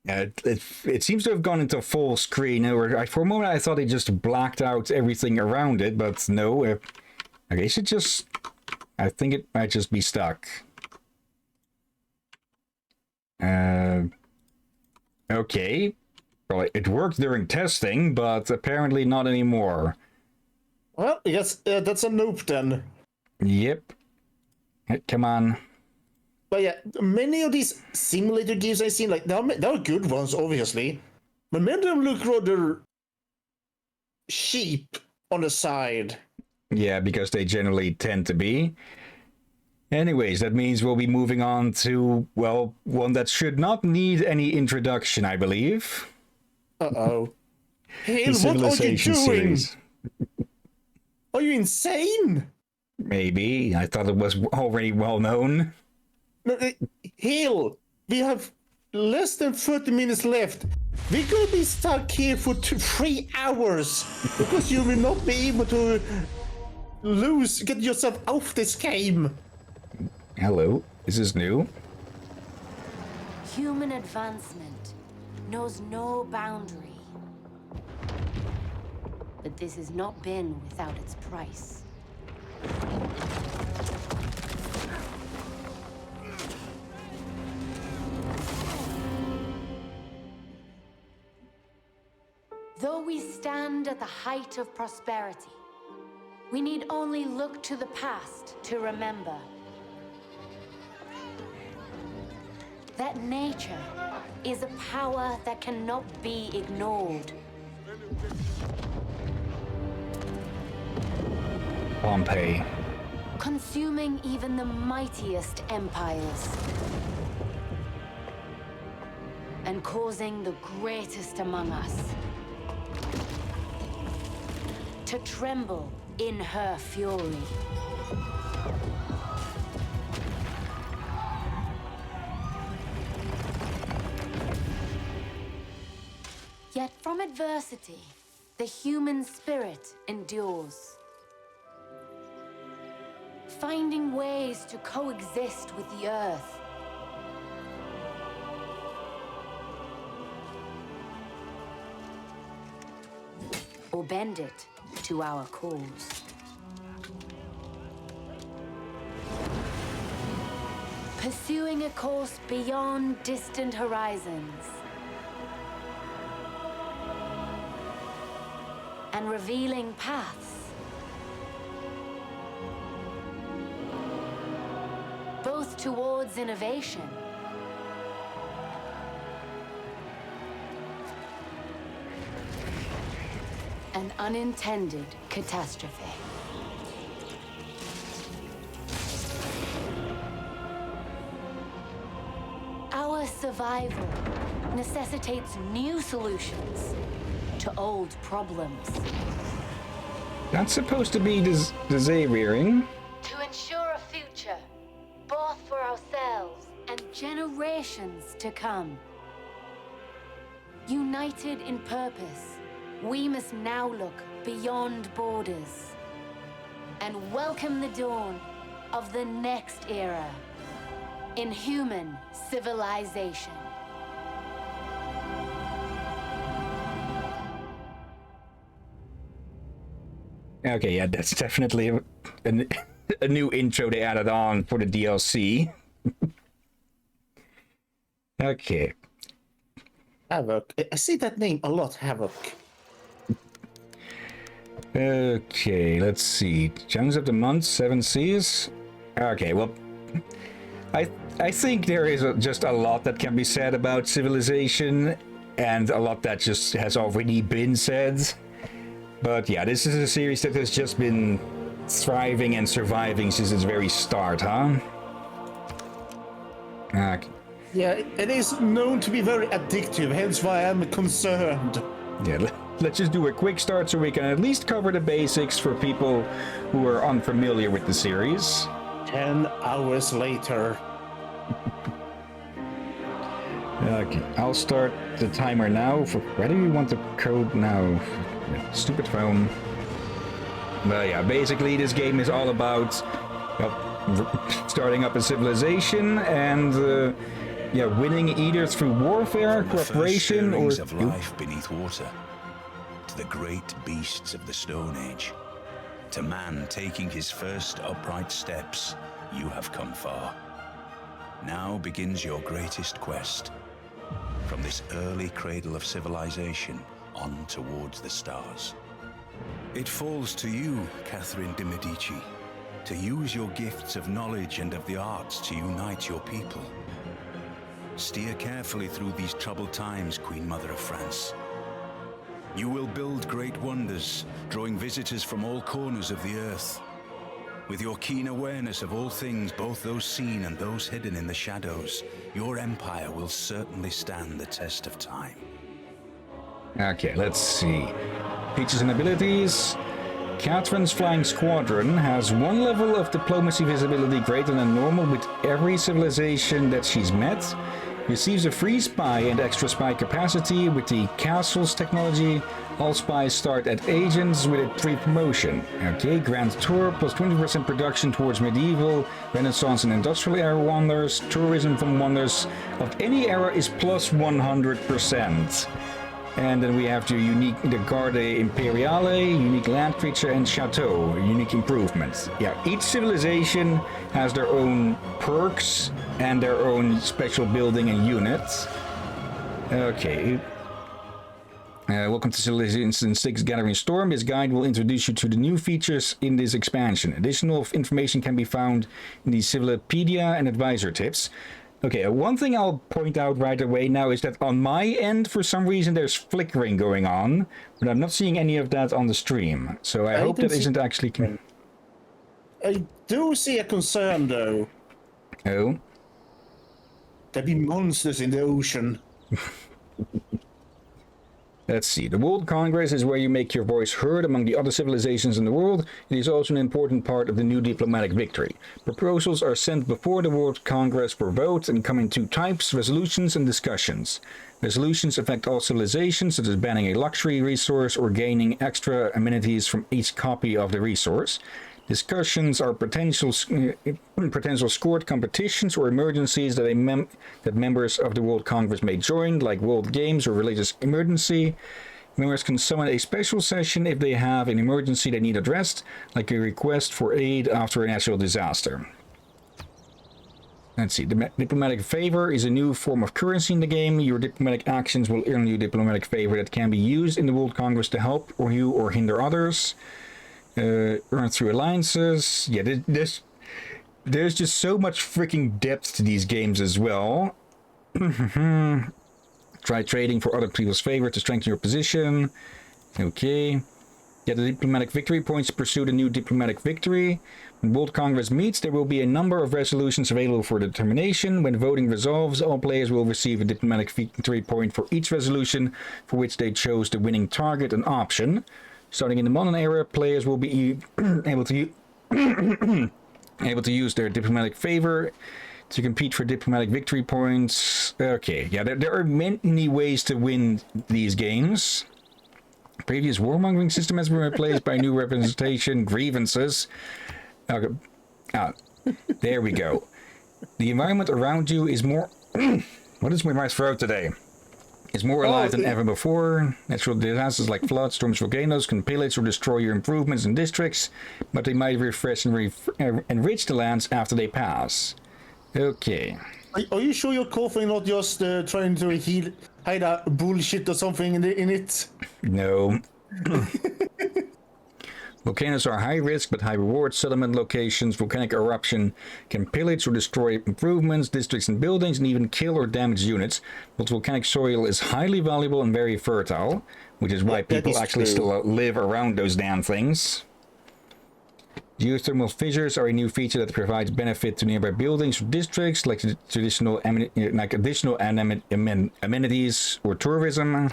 It seems to have gone into full screen. Or for a moment I thought it just blacked out everything around it, but no. Okay, so just... I think it might just be stuck. Okay. Well, it worked during testing, but apparently not anymore. Well, I guess that's a nope then. Yep. Come on. But yeah, many of these simulator games I've seen, like, they're good ones, obviously. But many of them look rather cheap on the side. Yeah, because they generally tend to be. Anyways, that means we'll be moving on to, well, one that should not need any introduction, I believe. Uh-oh. Hey, what are you doing? Series. Are you insane? Maybe. I thought it was already well known. No, Hill, we have less than 30 minutes left. We're gonna be stuck here for 3 hours because you will not be able to get yourself off this game. Hello, is this new? Human advancement knows no boundary. But this has not been without its price. Though we stand at the height of prosperity, we need only look to the past to remember that nature is a power that cannot be ignored. Pompeii. Consuming even the mightiest empires. And causing the greatest among us to tremble in her fury. Yet from adversity, the human spirit endures. Finding ways to coexist with the earth. Or bend it to our cause. Pursuing a course beyond distant horizons. And revealing paths. Both towards innovation and unintended catastrophe. Our survival necessitates new solutions to old problems. That's supposed to be the Xaviering. To ensure a future, both for ourselves and generations to come. United in purpose, we must now look beyond borders and welcome the dawn of the next era in human civilization. Okay, yeah, that's definitely a new intro they added on for the DLC. Okay. Havoc. I see that name a lot, Havoc. Okay, let's see. Chunks of the month, 7 Seas. Okay, well, I think there is just a lot that can be said about Civilization, and a lot that just has already been said. But yeah, this is a series that has just been thriving and surviving since its very start, huh? Okay. Yeah, it is known to be very addictive, hence why I'm concerned. Yeah, let's just do a quick start so we can at least cover the basics for people who are unfamiliar with the series. 10 hours later. Okay, I'll start the timer now. Where do you want the code now? Stupid phone. But yeah, basically this game is all about starting up a civilization and winning either through warfare, cooperation, or of life beneath water, to the great beasts of the Stone Age, to man taking his first upright steps, you have come far. Now begins your greatest quest. From this early cradle of civilization on towards the stars. It falls to you, Catherine de Medici, to use your gifts of knowledge and of the arts to unite your people. Steer carefully through these troubled times, Queen Mother of France. You will build great wonders, drawing visitors from all corners of the earth. With your keen awareness of all things, both those seen and those hidden in the shadows, your empire will certainly stand the test of time. Okay, let's see. Features and abilities. Catherine's Flying Squadron has 1 level of diplomacy visibility greater than normal with every civilization that she's met, Receives a free spy and extra spy capacity with the castle's technology. All spies start at agents with a free promotion. Okay, Grand Tour plus 20% production towards medieval, Renaissance and industrial era wonders. Tourism from wonders of any era is plus 100%. And then we have the Garde Imperiale, unique land creature, and Chateau, unique improvements. Yeah, each civilization has their own perks and their own special building and units. Okay. Welcome to Civilization 6 Gathering Storm. This guide will introduce you to the new features in this expansion. Additional information can be found in the Civilopedia and Advisor tips. Okay, one thing I'll point out right away now is that on my end, for some reason, there's flickering going on, but I'm not seeing any of that on the stream. So I hope that isn't actually... I do see a concern, though. Oh? There be monsters in the ocean. Let's see. The World Congress is where you make your voice heard among the other civilizations in the world. It is also an important part of the new diplomatic victory. Proposals are sent before the World Congress for vote and come in two types: resolutions and discussions. Resolutions affect all civilizations, such as banning a luxury resource or gaining extra amenities from each copy of the resource. Discussions are potential scored competitions or emergencies that that members of the World Congress may join, like World Games or religious emergency. Members can summon a special session if they have an emergency they need addressed, like a request for aid after a natural disaster. Let's see. Diplomatic favor is a new form of currency in the game. Your diplomatic actions will earn you diplomatic favor that can be used in the World Congress to help you or hinder others. Earn through alliances. Yeah, there's just so much freaking depth to these games as well. Try trading for other people's favor to strengthen your position. Okay. Get the diplomatic victory points to pursue the new diplomatic victory. When World Congress meets, there will be a number of resolutions available for determination. When voting resolves, all players will receive a diplomatic victory point for each resolution for which they chose the winning target and option. Starting in the modern era, players will be able to use their diplomatic favor to compete for diplomatic victory points. Okay, yeah, there are many ways to win these games. Previous warmongering system has been replaced by new representation, grievances. Okay. There we go. The environment around you is more... What is with my throat today? Is more alive than ever before. Natural disasters like floods, storms, volcanoes can pillage or destroy your improvements and districts, but they might refresh and enrich the lands after they pass. Okay. Are you sure you're coughing, not just trying to hide a bullshit or something in it? No. Volcanoes are high risk but high reward settlement locations. Volcanic eruption can pillage or destroy improvements, districts and buildings, and even kill or damage units. But volcanic soil is highly valuable and very fertile, which is why people actually still live around those damn things. Geothermal fissures are a new feature that provides benefit to nearby buildings or districts, like additional amenities or tourism.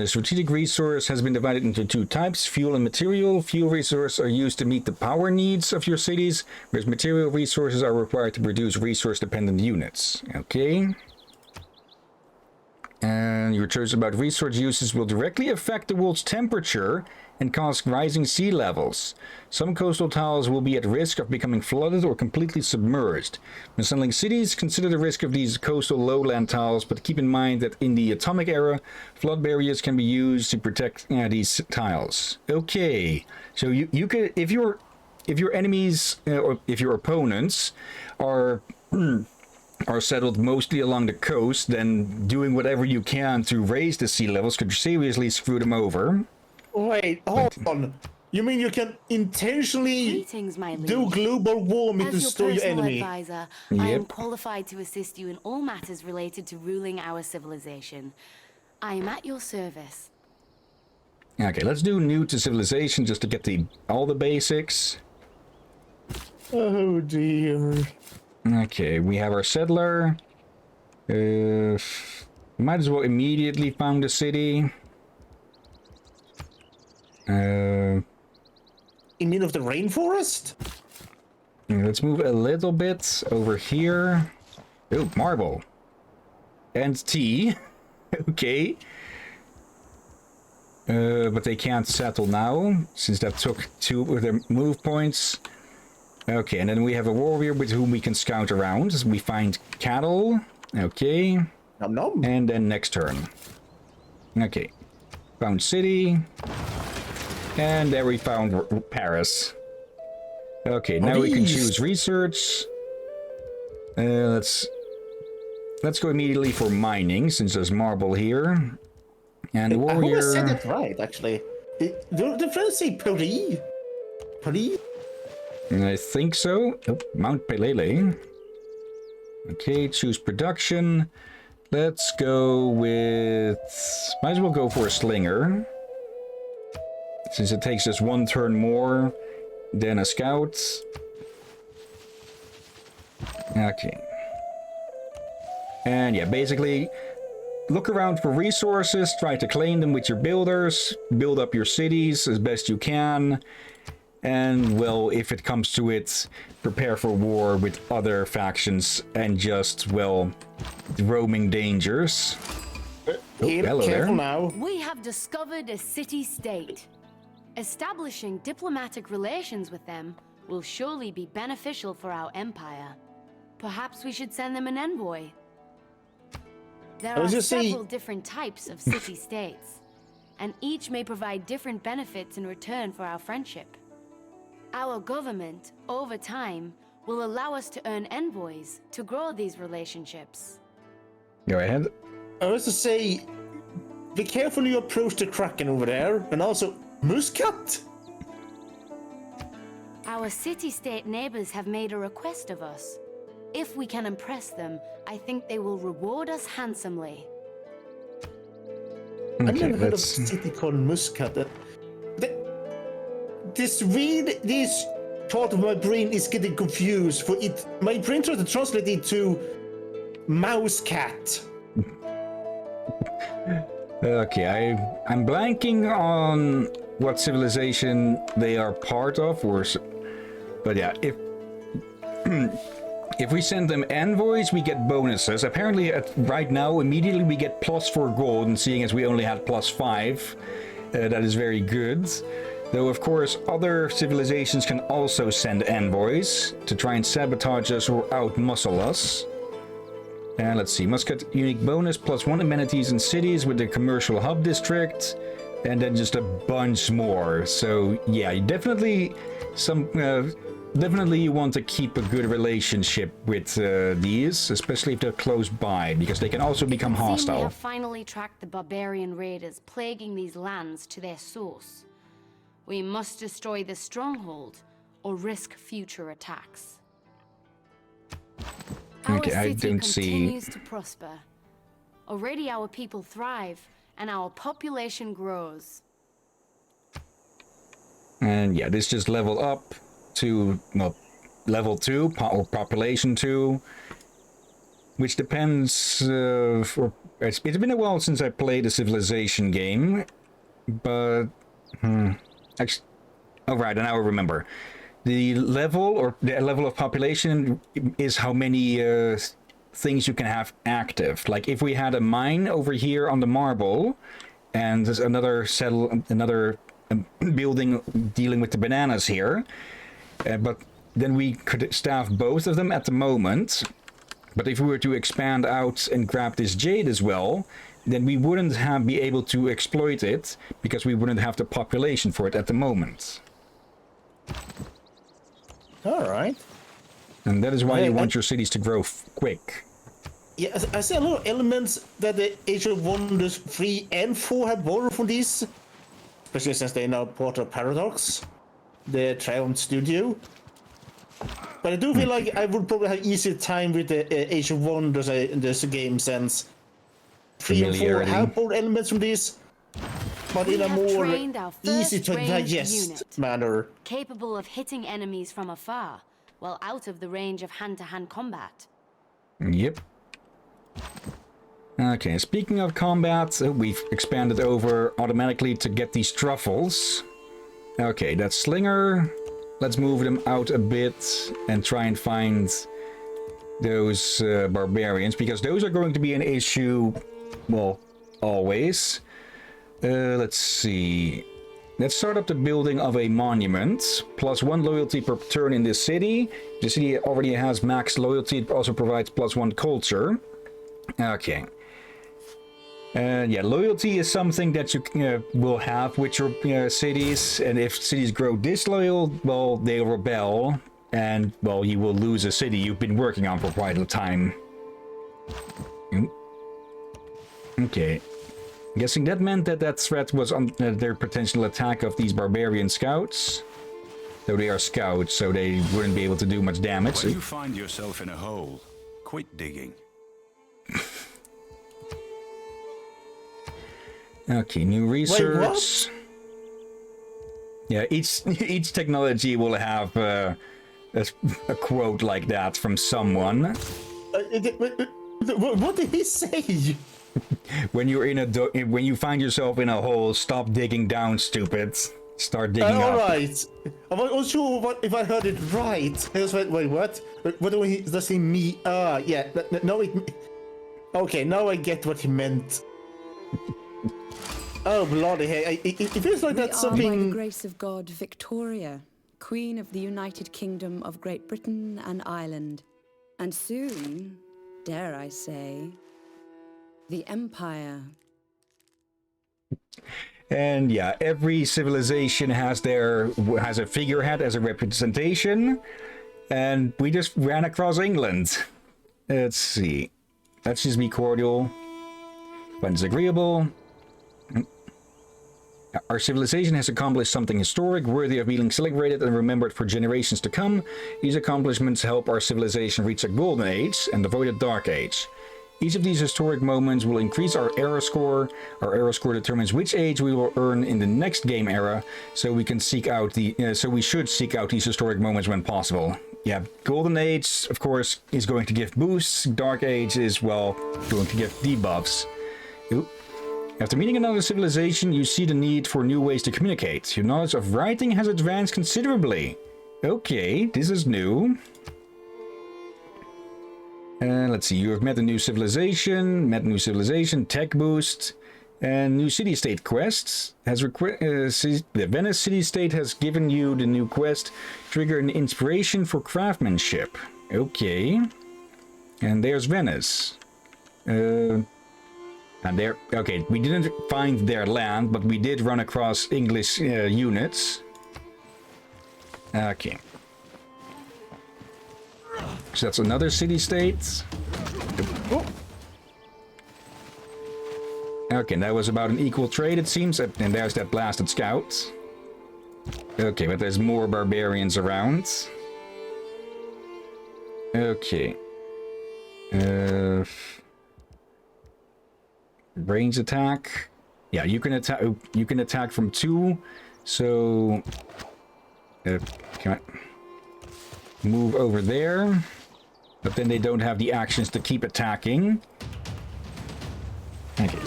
Strategic resource has been divided into two types: fuel and material. Fuel resources are used to meet the power needs of your cities, whereas material resources are required to produce resource-dependent units. Okay. And your choice about resource uses will directly affect the world's temperature and cause rising sea levels. Some coastal tiles will be at risk of becoming flooded or completely submerged. When settling cities, consider the risk of these coastal lowland tiles, but keep in mind that in the atomic era, flood barriers can be used to protect these tiles. Okay, so you can, if your enemies or if your opponents are settled mostly along the coast, then doing whatever you can to raise the sea levels could seriously screw them over. Wait, hold on. You mean you can intentionally do global warming to destroy your enemy? Advisor, I am qualified to assist you in all matters related to ruling our civilization. I am at your service. Okay, let's do new to civilization just to get all the basics. Oh dear. Okay, we have our settler. Might as well immediately found a city. In mean of the rainforest? Let's move a little bit over here. Oh, marble. And tea. Okay. But they can't settle now, since that took 2 of their move points. Okay, and then we have a warrior with whom we can scout around. We find cattle. Okay. Nom nom. And then next turn. Okay. Found city. And there we found Paris. Okay, now we can choose research. Let's go immediately for mining, since there's marble here. And warrior... I hope I said it right, actually. The French say Paris? Paris? I think so. Oh, Mount Pelele. Okay, choose production. Let's go with... Might as well go for a slinger. Since it takes us 1 turn more than a scout. Okay. And yeah, basically, look around for resources, try to claim them with your builders, build up your cities as best you can, and, well, if it comes to it, prepare for war with other factions and just, well, roaming dangers. Oh, hello there. Now. We have discovered a city-state. Establishing diplomatic relations with them will surely be beneficial for our empire. Perhaps we should send them an envoy. There are several different types of city-states, and each may provide different benefits in return for our friendship. Our government, over time, will allow us to earn envoys to grow these relationships. Go ahead. I was to say, be careful you approach the Kraken over there, and also Muscat. Our city-state neighbors have made a request of us. If we can impress them, I think they will reward us handsomely. I've never heard of a city called Muscat. This part of my brain is getting confused. For it, my brain tried to translate it to mouse cat. Okay, I'm blanking on what civilization they are part of, but yeah, if we send them envoys, we get bonuses. Apparently, right now, immediately we get +4 gold, and seeing as we only had +5, that is very good. Though, of course, other civilizations can also send envoys to try and sabotage us or outmuscle us. And let's see, Muscat unique bonus, +1 amenities in cities with the commercial hub district, and then just a bunch more. So yeah, definitely definitely you want to keep a good relationship with these, especially if they're close by, because they can also become hostile. We have finally tracked the barbarian raiders plaguing these lands to their source. We must destroy the stronghold or risk future attacks. Okay, our I city don't see... continues to prosper. Already our people thrive, and our population grows. And yeah, this just leveled up to, well, level 2, or population 2. Which depends, it's been a while since I played a civilization game. But, actually, oh right, and now I remember. The level, or the level of population, is how many things you can have active. Like if we had a mine over here on the marble, and there's another building dealing with the bananas here, but then we could staff both of them at the moment. But if we were to expand out and grab this jade as well, then we wouldn't be able to exploit it, because we wouldn't have the population for it at the moment. Alright. And that is why you want your cities to grow quick. Yeah, I see a lot of elements that the Age of Wonders 3 and 4 have borrowed from these. Especially since they're now part of Paradox, the Triumph studio. But I do feel like I would probably have easier time with the Age of Wonders in this game, since 3 and 4 have borrowed elements from these, but in a more easy to digest manner. Capable of hitting enemies from afar, while out of the range of hand-to-hand combat. Yep. Okay, speaking of combat, we've expanded over automatically to get these truffles. Okay, that's Slinger. Let's move them out a bit and try and find those barbarians, because those are going to be an issue, well, always. Let's see. Let's start up the building of a monument. +1 loyalty per turn in this city. The city already has max loyalty. It also provides +1 culture. Okay. Yeah, loyalty is something that you will have with your cities. And if cities grow disloyal, well, they'll rebel. And, well, you will lose a city you've been working on for quite a time. Okay. I'm guessing that meant that that threat was on their potential attack of these barbarian scouts. Though they are scouts, so they wouldn't be able to do much damage. When you find yourself in a hole, quit digging. Okay, new research. Wait, yeah, each technology will have a quote like that from someone. What did he say? When you're in when you find yourself in a hole, stop digging down, stupid. Start digging up. All right. I'm not sure if I heard it right. I was like, wait, what? What does he mean? Yeah. No, okay, now I get what he meant. Oh, bloody hell. It feels like that's something... by the grace of God, Victoria, Queen of the United Kingdom of Great Britain and Ireland. And soon, dare I say, the Empire. And yeah, every civilization has a figurehead as a representation. And we just ran across England. Let's see. Let's just be cordial. When it's agreeable. Our civilization has accomplished something historic, worthy of being celebrated and remembered for generations to come. These accomplishments help our civilization reach a golden age and avoid a dark age. Each of these historic moments will increase our era score. Our era score determines which age we will earn in the next game era, so we can seek out we should seek out these historic moments when possible. Yeah, golden age, of course, is going to give boosts. Dark age is, well, going to give debuffs. Ooh. After meeting another civilization, you see the need for new ways to communicate. Your knowledge of writing has advanced considerably. Okay, this is new. Let's see, you have met a new civilization, tech boost, and new city-state quests. The Venice city-state has given you the new quest, trigger an inspiration for craftsmanship. Okay. And there's Venice. And there, okay, we didn't find their land, but we did run across English units. Okay. So that's another city-state. Okay, that was about an equal trade, it seems. And there's that blasted scout. Okay, but there's more barbarians around. Okay. Range attack. Yeah, you can attack. You can attack from 2. So, can I move over there? But then they don't have the actions to keep attacking. Okay.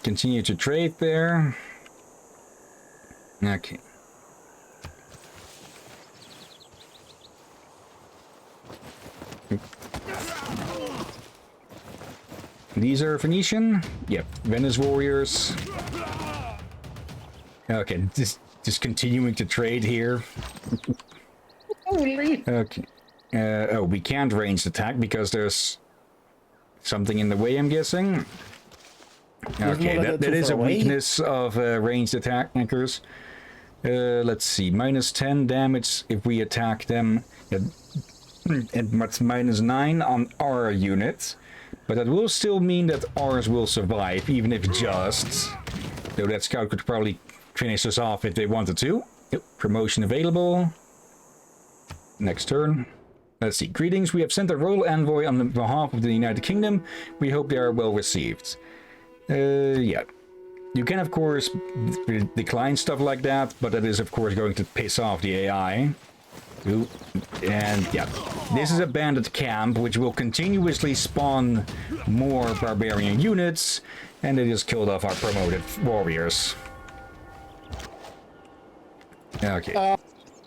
Continue to trade there. Okay. These are Phoenician? Yep, Venice warriors. Okay, just continuing to trade here. Holy. Okay. Oh, we can't ranged attack because there's something in the way, I'm guessing. Okay, that is a weakness of ranged attackers. Let's see, -10 damage if we attack them. And -9 on our unit. But that will still mean that ours will survive, even if just. Though that scout could probably finish us off if they wanted to. Yep, promotion available. Next turn. Let's see. Greetings, we have sent a royal envoy on behalf of the United Kingdom. We hope they are well received. Yeah. You can, of course, decline stuff like that, but that is, of course, going to piss off the AI. Ooh. And yeah, this is a bandit camp which will continuously spawn more barbarian units, and they just killed off our promoted warriors. Okay.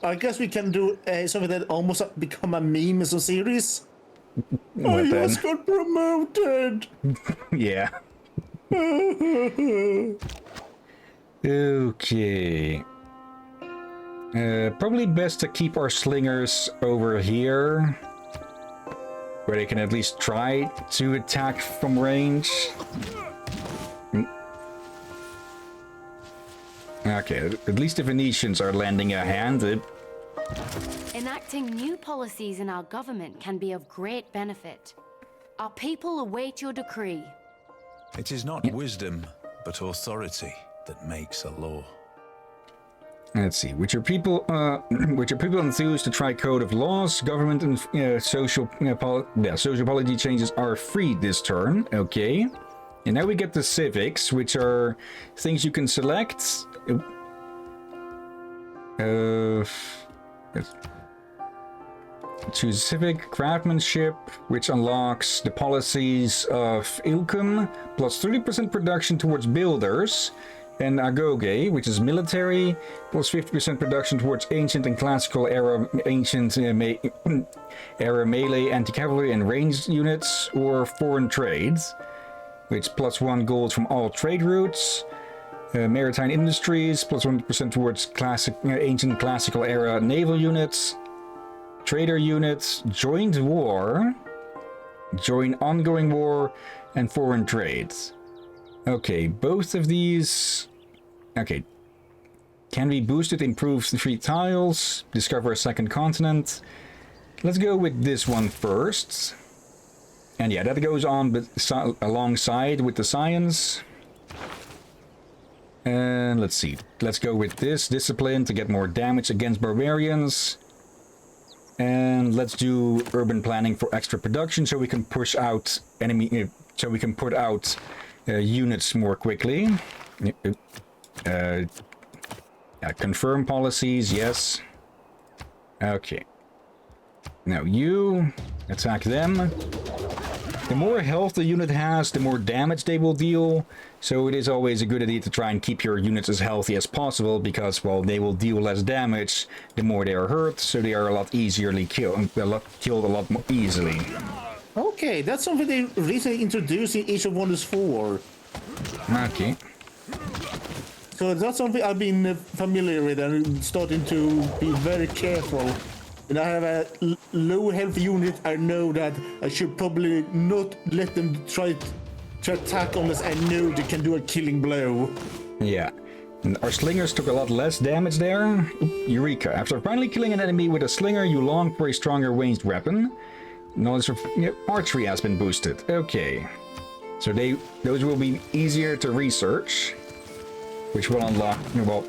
I guess we can do something that almost become a meme as a series. What I then? just got promoted. Yeah. Okay. Probably best to keep our slingers over here, where they can at least try to attack from range. Okay, at least the Venetians are lending a hand. Enacting new policies in our government can be of great benefit. Our people await your decree. It is not wisdom, but authority that makes a law. Let's see. With your people enthused to try code of laws, government and social policy changes are free this turn. Okay. And now we get the civics, which are things you can select. Choose civic craftsmanship, which unlocks the policies of Ilkum, plus 30% production towards builders, and Agoge, which is military, plus 50% production towards ancient and classical era era melee, anti-cavalry, and ranged units, or foreign trades, which plus 1 gold from all trade routes. Maritime industries, plus 1% towards ancient classical era naval units. Trader units, joined war, join ongoing war, and foreign trades. Okay, both of these... Okay. Can be boosted, improve 3 tiles, discover a second continent. Let's go with this one first. And yeah, that goes on alongside with the science. And let's see. Let's go with this discipline to get more damage against barbarians. And let's do urban planning for extra production, so we can push out enemy. So we can put out units more quickly. Confirm policies, yes. Okay. Now you attack them. The more health the unit has, the more damage they will deal. So it is always a good idea to try and keep your units as healthy as possible, because, well, they will deal less damage the more they are hurt, so they are a lot easily killed a lot more easily. Okay, that's something they recently introduced in Age of Wonders 4. Okay. So that's something I've been familiar with and starting to be very careful. When I have a low health unit, I know that I should probably not let them try to attack unless I know they can do a killing blow. Yeah. And our slingers took a lot less damage there. Eureka. After finally killing an enemy with a slinger, you long for a stronger ranged weapon. Knowledge of archery has been boosted. Okay. So those will be easier to research, which will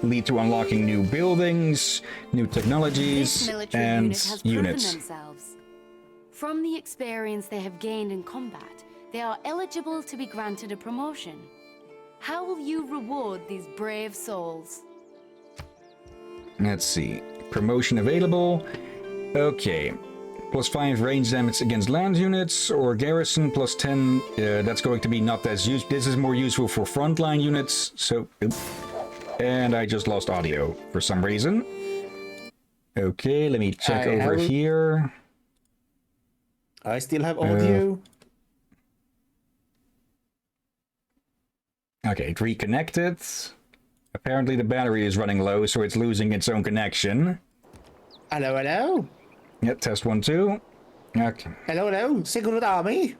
lead to unlocking new buildings, new technologies, and units. Themselves. From the experience they have gained in combat, they are eligible to be granted a promotion. How will you reward these brave souls? Let's see. Promotion available. Okay. Plus 5 range damage against land units, or garrison plus 10. That's going to be not as useful. This is more useful for frontline units. So, and I just lost audio for some reason. Okay, let me check over here. I still have audio. Okay, it reconnected. Apparently the battery is running low, so it's losing its own connection. Hello, hello. Yep, test 1, 2. Okay. Hello, hello. Secret Army.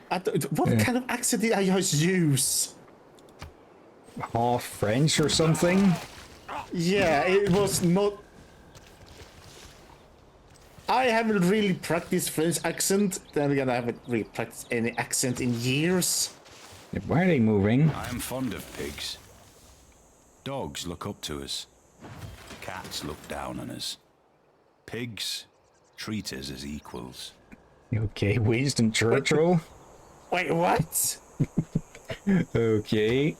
What kind of accent did I just use? Half French or something? Yeah, it was not... I haven't really practiced French accent. Then again, I haven't really practiced any accent in years. Why are they moving? I am fond of pigs. Dogs look up to us. Cats look down on us. Pigs treat us as equals. Okay, Winston Churchill. Wait, what? Okay.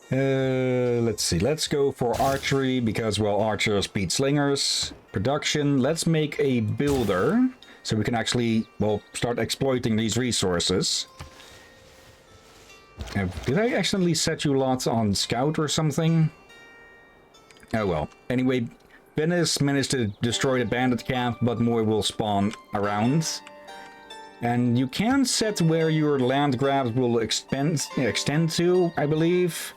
Let's see. Let's go for archery because, well, archers beat slingers. Production. Let's make a builder so we can actually, well, start exploiting these resources. Did I accidentally set you lots on scout or something? Oh well. Anyway, Venice managed to destroy the bandit camp, but more will spawn around. And you can set where your land grabs will extend to, I believe.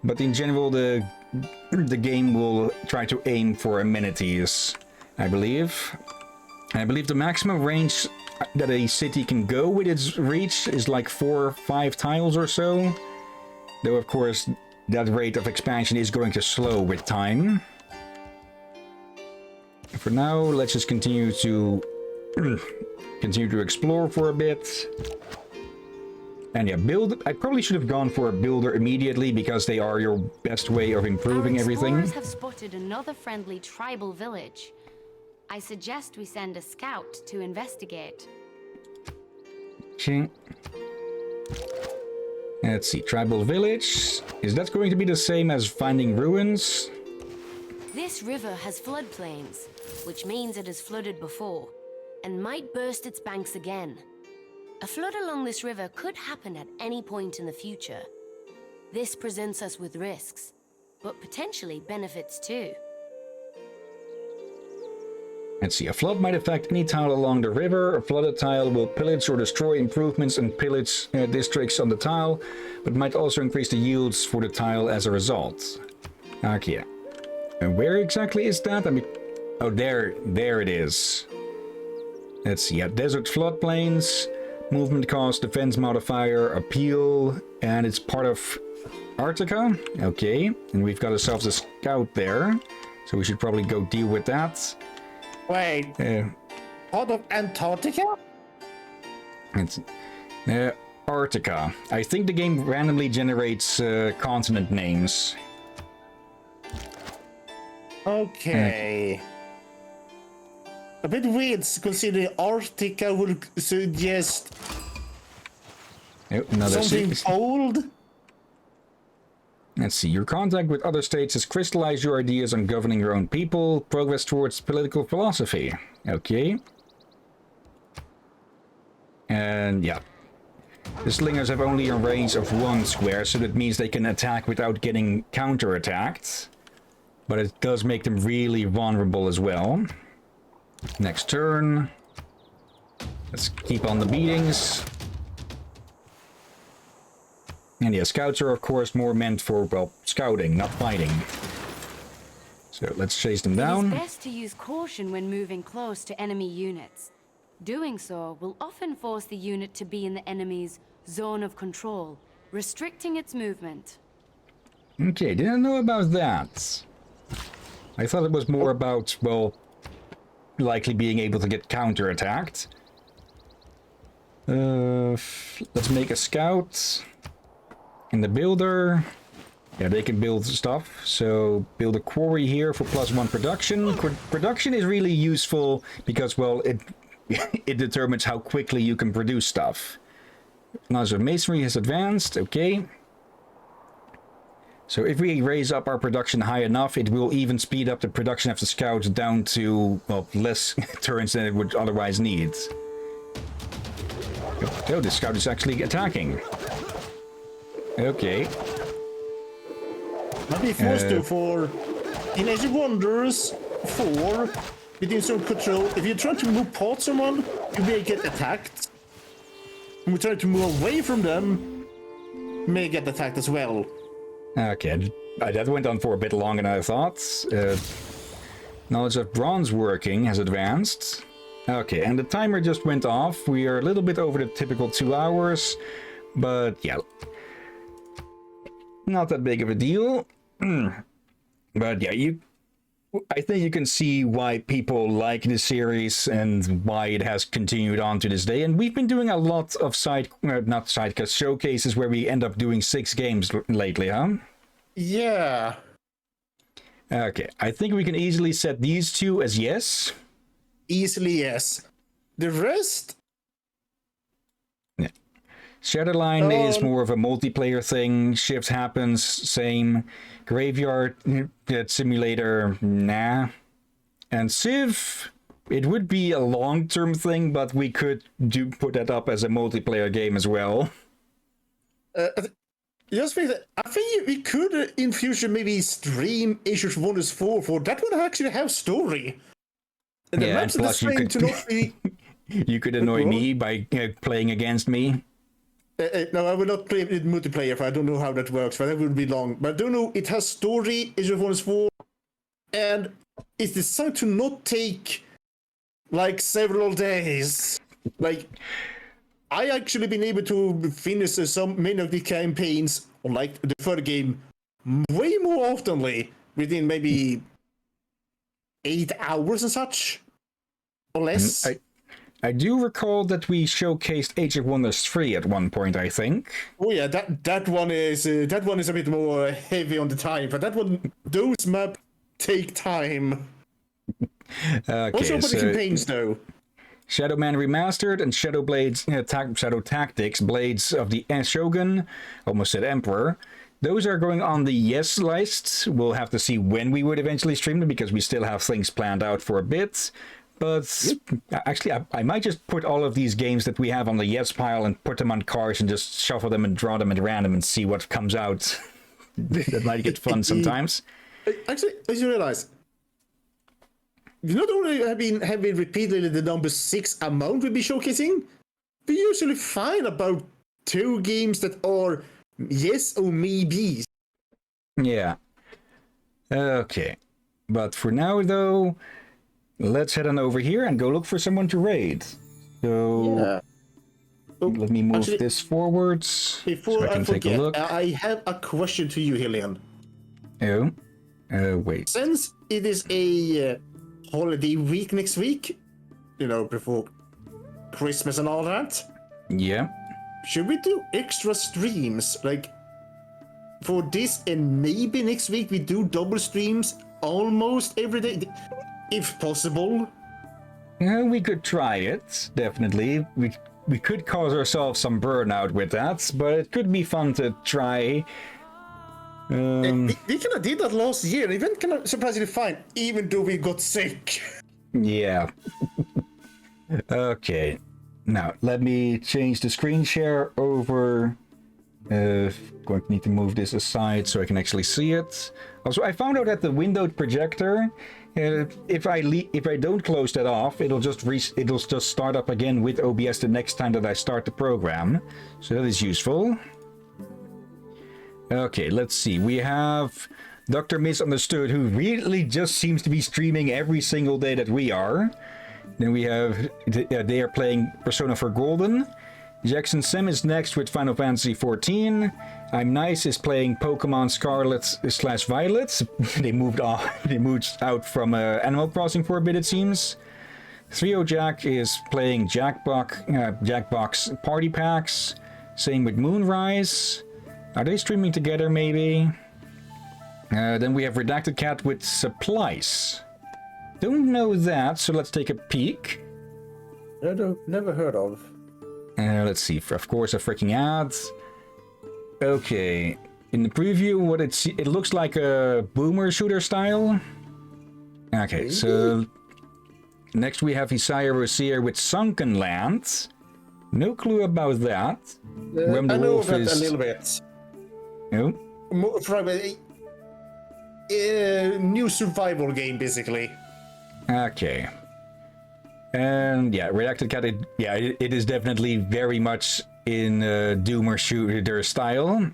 But in general, the game will try to aim for amenities, I believe. And I believe the maximum range that a city can go with its reach is like 4 or 5 tiles or so. Though, of course, that rate of expansion is going to slow with time. For now, let's just continue to explore for a bit. And yeah, build. I probably should have gone for a builder immediately because they are your best way of improving everything. Explorers have spotted another friendly tribal village. I suggest we send a scout to investigate. Okay. Let's see, tribal village. Is that going to be the same as finding ruins? This river has floodplains, which means it has flooded before, and might burst its banks again. A flood along this river could happen at any point in the future. This presents us with risks, but potentially benefits too. Let's see, a flood might affect any tile along the river. A flooded tile will pillage or destroy improvements and pillage districts on the tile, but might also increase the yields for the tile as a result. Okay. And where exactly is that? I mean, oh, there it is. Let's see, yeah, desert floodplains, movement cost, defense modifier, appeal, and it's part of Arctica. Okay, and we've got ourselves a scout there, so we should probably go deal with that. Wait, part of Antarctica? It's Arctica. I think the game randomly generates continent names. Okay. A bit weird considering Arctica would suggest something bold. Let's see, your contact with other states has crystallized your ideas on governing your own people, progress towards political philosophy. Okay. And yeah. The slingers have only a range of 1 square, so that means they can attack without getting counterattacked. But it does make them really vulnerable as well. Next turn. Let's keep on the beatings. And yeah, scouts are of course more meant for, well, scouting, not fighting. So let's chase them down. It is best to use caution when moving close to enemy units. Doing so will often force the unit to be in the enemy's zone of control, restricting its movement. Okay, didn't know about that. I thought it was more about, well, likely being able to get counterattacked. Let's make a scout. And the builder. Yeah, they can build stuff. So build a quarry here for +1 production. Production is really useful because, well, it determines how quickly you can produce stuff. Knowledge of masonry has advanced. Okay. So if we raise up our production high enough, it will even speed up the production of the scouts down to, well, less turns than it would otherwise need. Oh, the scout is actually attacking. Okay. Might be forced to for in Age of Wonders 4 within some control. If you try to move past someone, you may get attacked. When we try to move away from them, you may get attacked as well. Okay, that went on for a bit longer than I thought. Knowledge of bronze working has advanced. Okay, and the timer just went off. We are a little bit over the typical 2 hours, but yeah, not that big of a deal. But yeah, I think you can see why people like this series and why it has continued on to this day. And we've been doing a lot of showcases where we end up doing 6 games lately, huh? Yeah. Okay, I think we can easily set these 2 as yes. Easily yes. The rest? Yeah. Shatterline is more of a multiplayer thing. Shift happens, same. Graveyard simulator, nah. And Civ, it would be a long-term thing, but we could put that up as a multiplayer game as well. Just think that I think we could in future maybe stream Age of Wonders 4 for that one actually have story. And the Yeah, and maps are plus you designed could to not be. you could annoy me by playing against me. No, I will not play it multiplayer. I don't know how that works, but that would be long. But I don't know. It has story, Age of Wonders 4, and it's designed to not take like several days. Like, I actually been able to finish many of the campaigns, like the third game, way more oftenly within maybe 8 hours and such, or less. I do recall that we showcased Age of Wonders 3 at one point, I think. Oh yeah, that one is a bit more heavy on the time, but those maps take time. Okay, Also for the campaigns though. Shadow Man Remastered and Shadow Blades, Shadow Tactics, Blades of the Shogun, almost said Emperor. Those are going on the yes list. We'll have to see when we would eventually stream them because we still have things planned out for a bit. But actually, I might just put all of these games that we have on the yes pile and put them on cards and just shuffle them and draw them at random and see what comes out. That might get fun sometimes. Actually, as you realize, not only have been repeatedly the number 6 amount we'll be showcasing, we usually find about 2 games that are yes or maybes. Yeah. Okay. But for now, though, let's head on over here and go look for someone to raid. So let me move this forwards Before so I can take a look. I have a question to you, Hillyan. Oh? Wait. Since it is a holiday week next week, before Christmas and all that. Yeah. Should we do extra streams, like, for this and maybe next week we do double streams almost every day, if possible? We could try it, definitely. We could cause ourselves some burnout with that, but it could be fun to try. We kind of did that last year. It went kind of surprisingly fine, even though we got sick. Yeah. Okay. Now, let me change the screen share over. Going to need to move this aside so I can actually see it. Also, I found out that the windowed projector, if I don't close that off, it'll just start up again with OBS the next time that I start the program. So that is useful. Okay, let's see. We have Dr. Misunderstood, who really just seems to be streaming every single day that we are. Then we have, they are playing Persona 4 Golden. Jackson Sem is next with Final Fantasy XIV. I'm Nice is playing Pokemon Scarlet/Violet. They moved out from Animal Crossing for a bit, it seems. 3O Jack is playing Jackbox Party Packs. Same with Moonrise. Are they streaming together, maybe? Then we have Redacted Cat with Supplies. Don't know that, so let's take a peek. Never heard of. Let's see. Of course, a freaking ad. Okay. In the preview, it looks like a boomer shooter style. Okay, so next we have Isaiah Rosier with Sunken Land. No clue about that. I know that a little bit. No? Probably a new survival game, basically. Okay. And yeah, Redacted Cat, it is definitely very much in Doomer shooter style.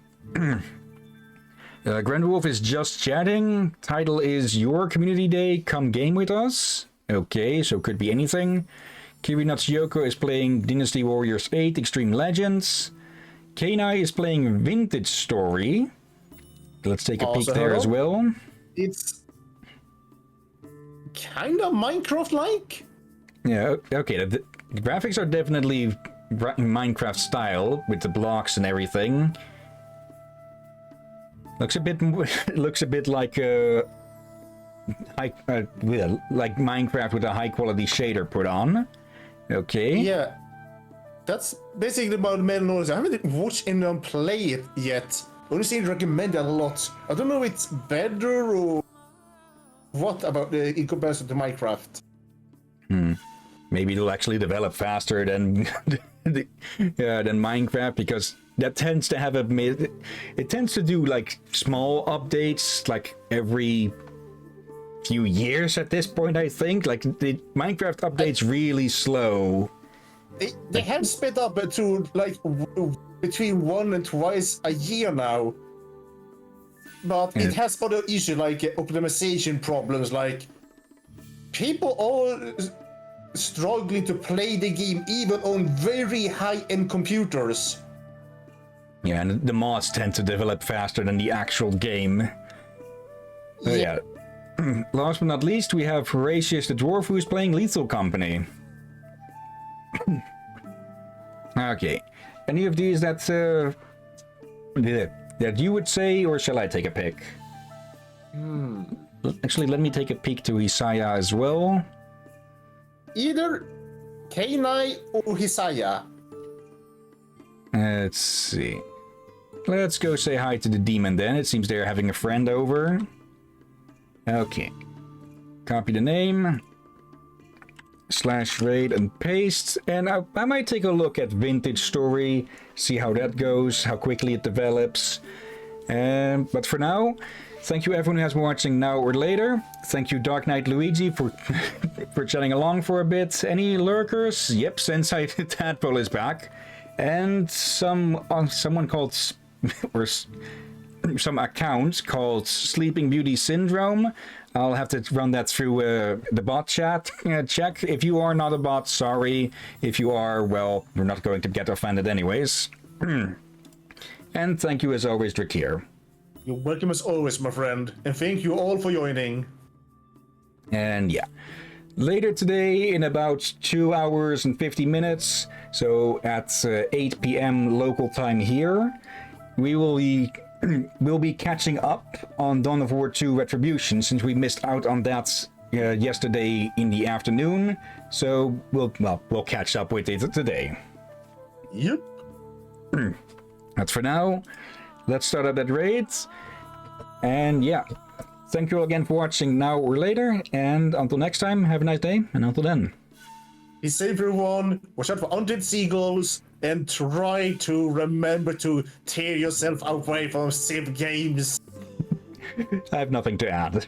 Grand Wolf is just chatting. Title is Your Community Day, come game with us. Okay, so could be anything. Kiri Natsuyoko is playing Dynasty Warriors 8 Extreme Legends. Kanai is playing Vintage Story. Let's take a peek there as well. It's kind of Minecraft-like. Yeah, okay. The graphics are definitely Minecraft style with the blocks and everything. Looks a bit like like Minecraft with a high quality shader put on. Okay. Yeah, that's basically about Melanosis. I haven't watched anyone play it yet. Only seen recommended a lot. I don't know if it's better or what about in comparison to Minecraft. Maybe it'll actually develop faster than than Minecraft, because that tends to have it tends to do like small updates like every few years at this point, I think. Like the Minecraft update's really slow. They have sped up to like between 1 and twice a year now. But it has other issues like optimization problems, like people are struggling to play the game even on very high-end computers. Yeah, and the mods tend to develop faster than the actual game. Yeah. Last but not least, we have Horatius the Dwarf, who's playing Lethal Company. Okay. Any of these that you would say, or shall I take a pick? Actually, let me take a peek to Isaiah as well. Either K9 or Hisaya. Let's see. Let's go say hi to the demon then. It seems they're having a friend over. Okay. Copy the name. /raid and paste. And I might take a look at Vintage Story, see how that goes, how quickly it develops. But for now, thank you everyone who has been watching now or later. Thank you Dark Knight Luigi for for chatting along for a bit. Any lurkers? Yep, Sensei Tadpole is back. And someone called or some account called Sleeping Beauty Syndrome. I'll have to run that through the bot chat. Check. If you are not a bot, sorry. If you are, well, we're not going to get offended anyways. And thank you as always, Drakir. You're welcome as always, my friend. And thank you all for joining. And yeah. Later today, in about 2 hours and 50 minutes, so at 8 p.m. local time here, we'll be catching up on Dawn of War 2 Retribution, since we missed out on that yesterday in the afternoon. So we'll catch up with it today. Yep. That's for now. Let's start up that raid. And yeah, thank you all again for watching now or later. And until next time, have a nice day. And until then, be safe, everyone. Watch out for undead seagulls. And try to remember to tear yourself away from Civ games. I have nothing to add.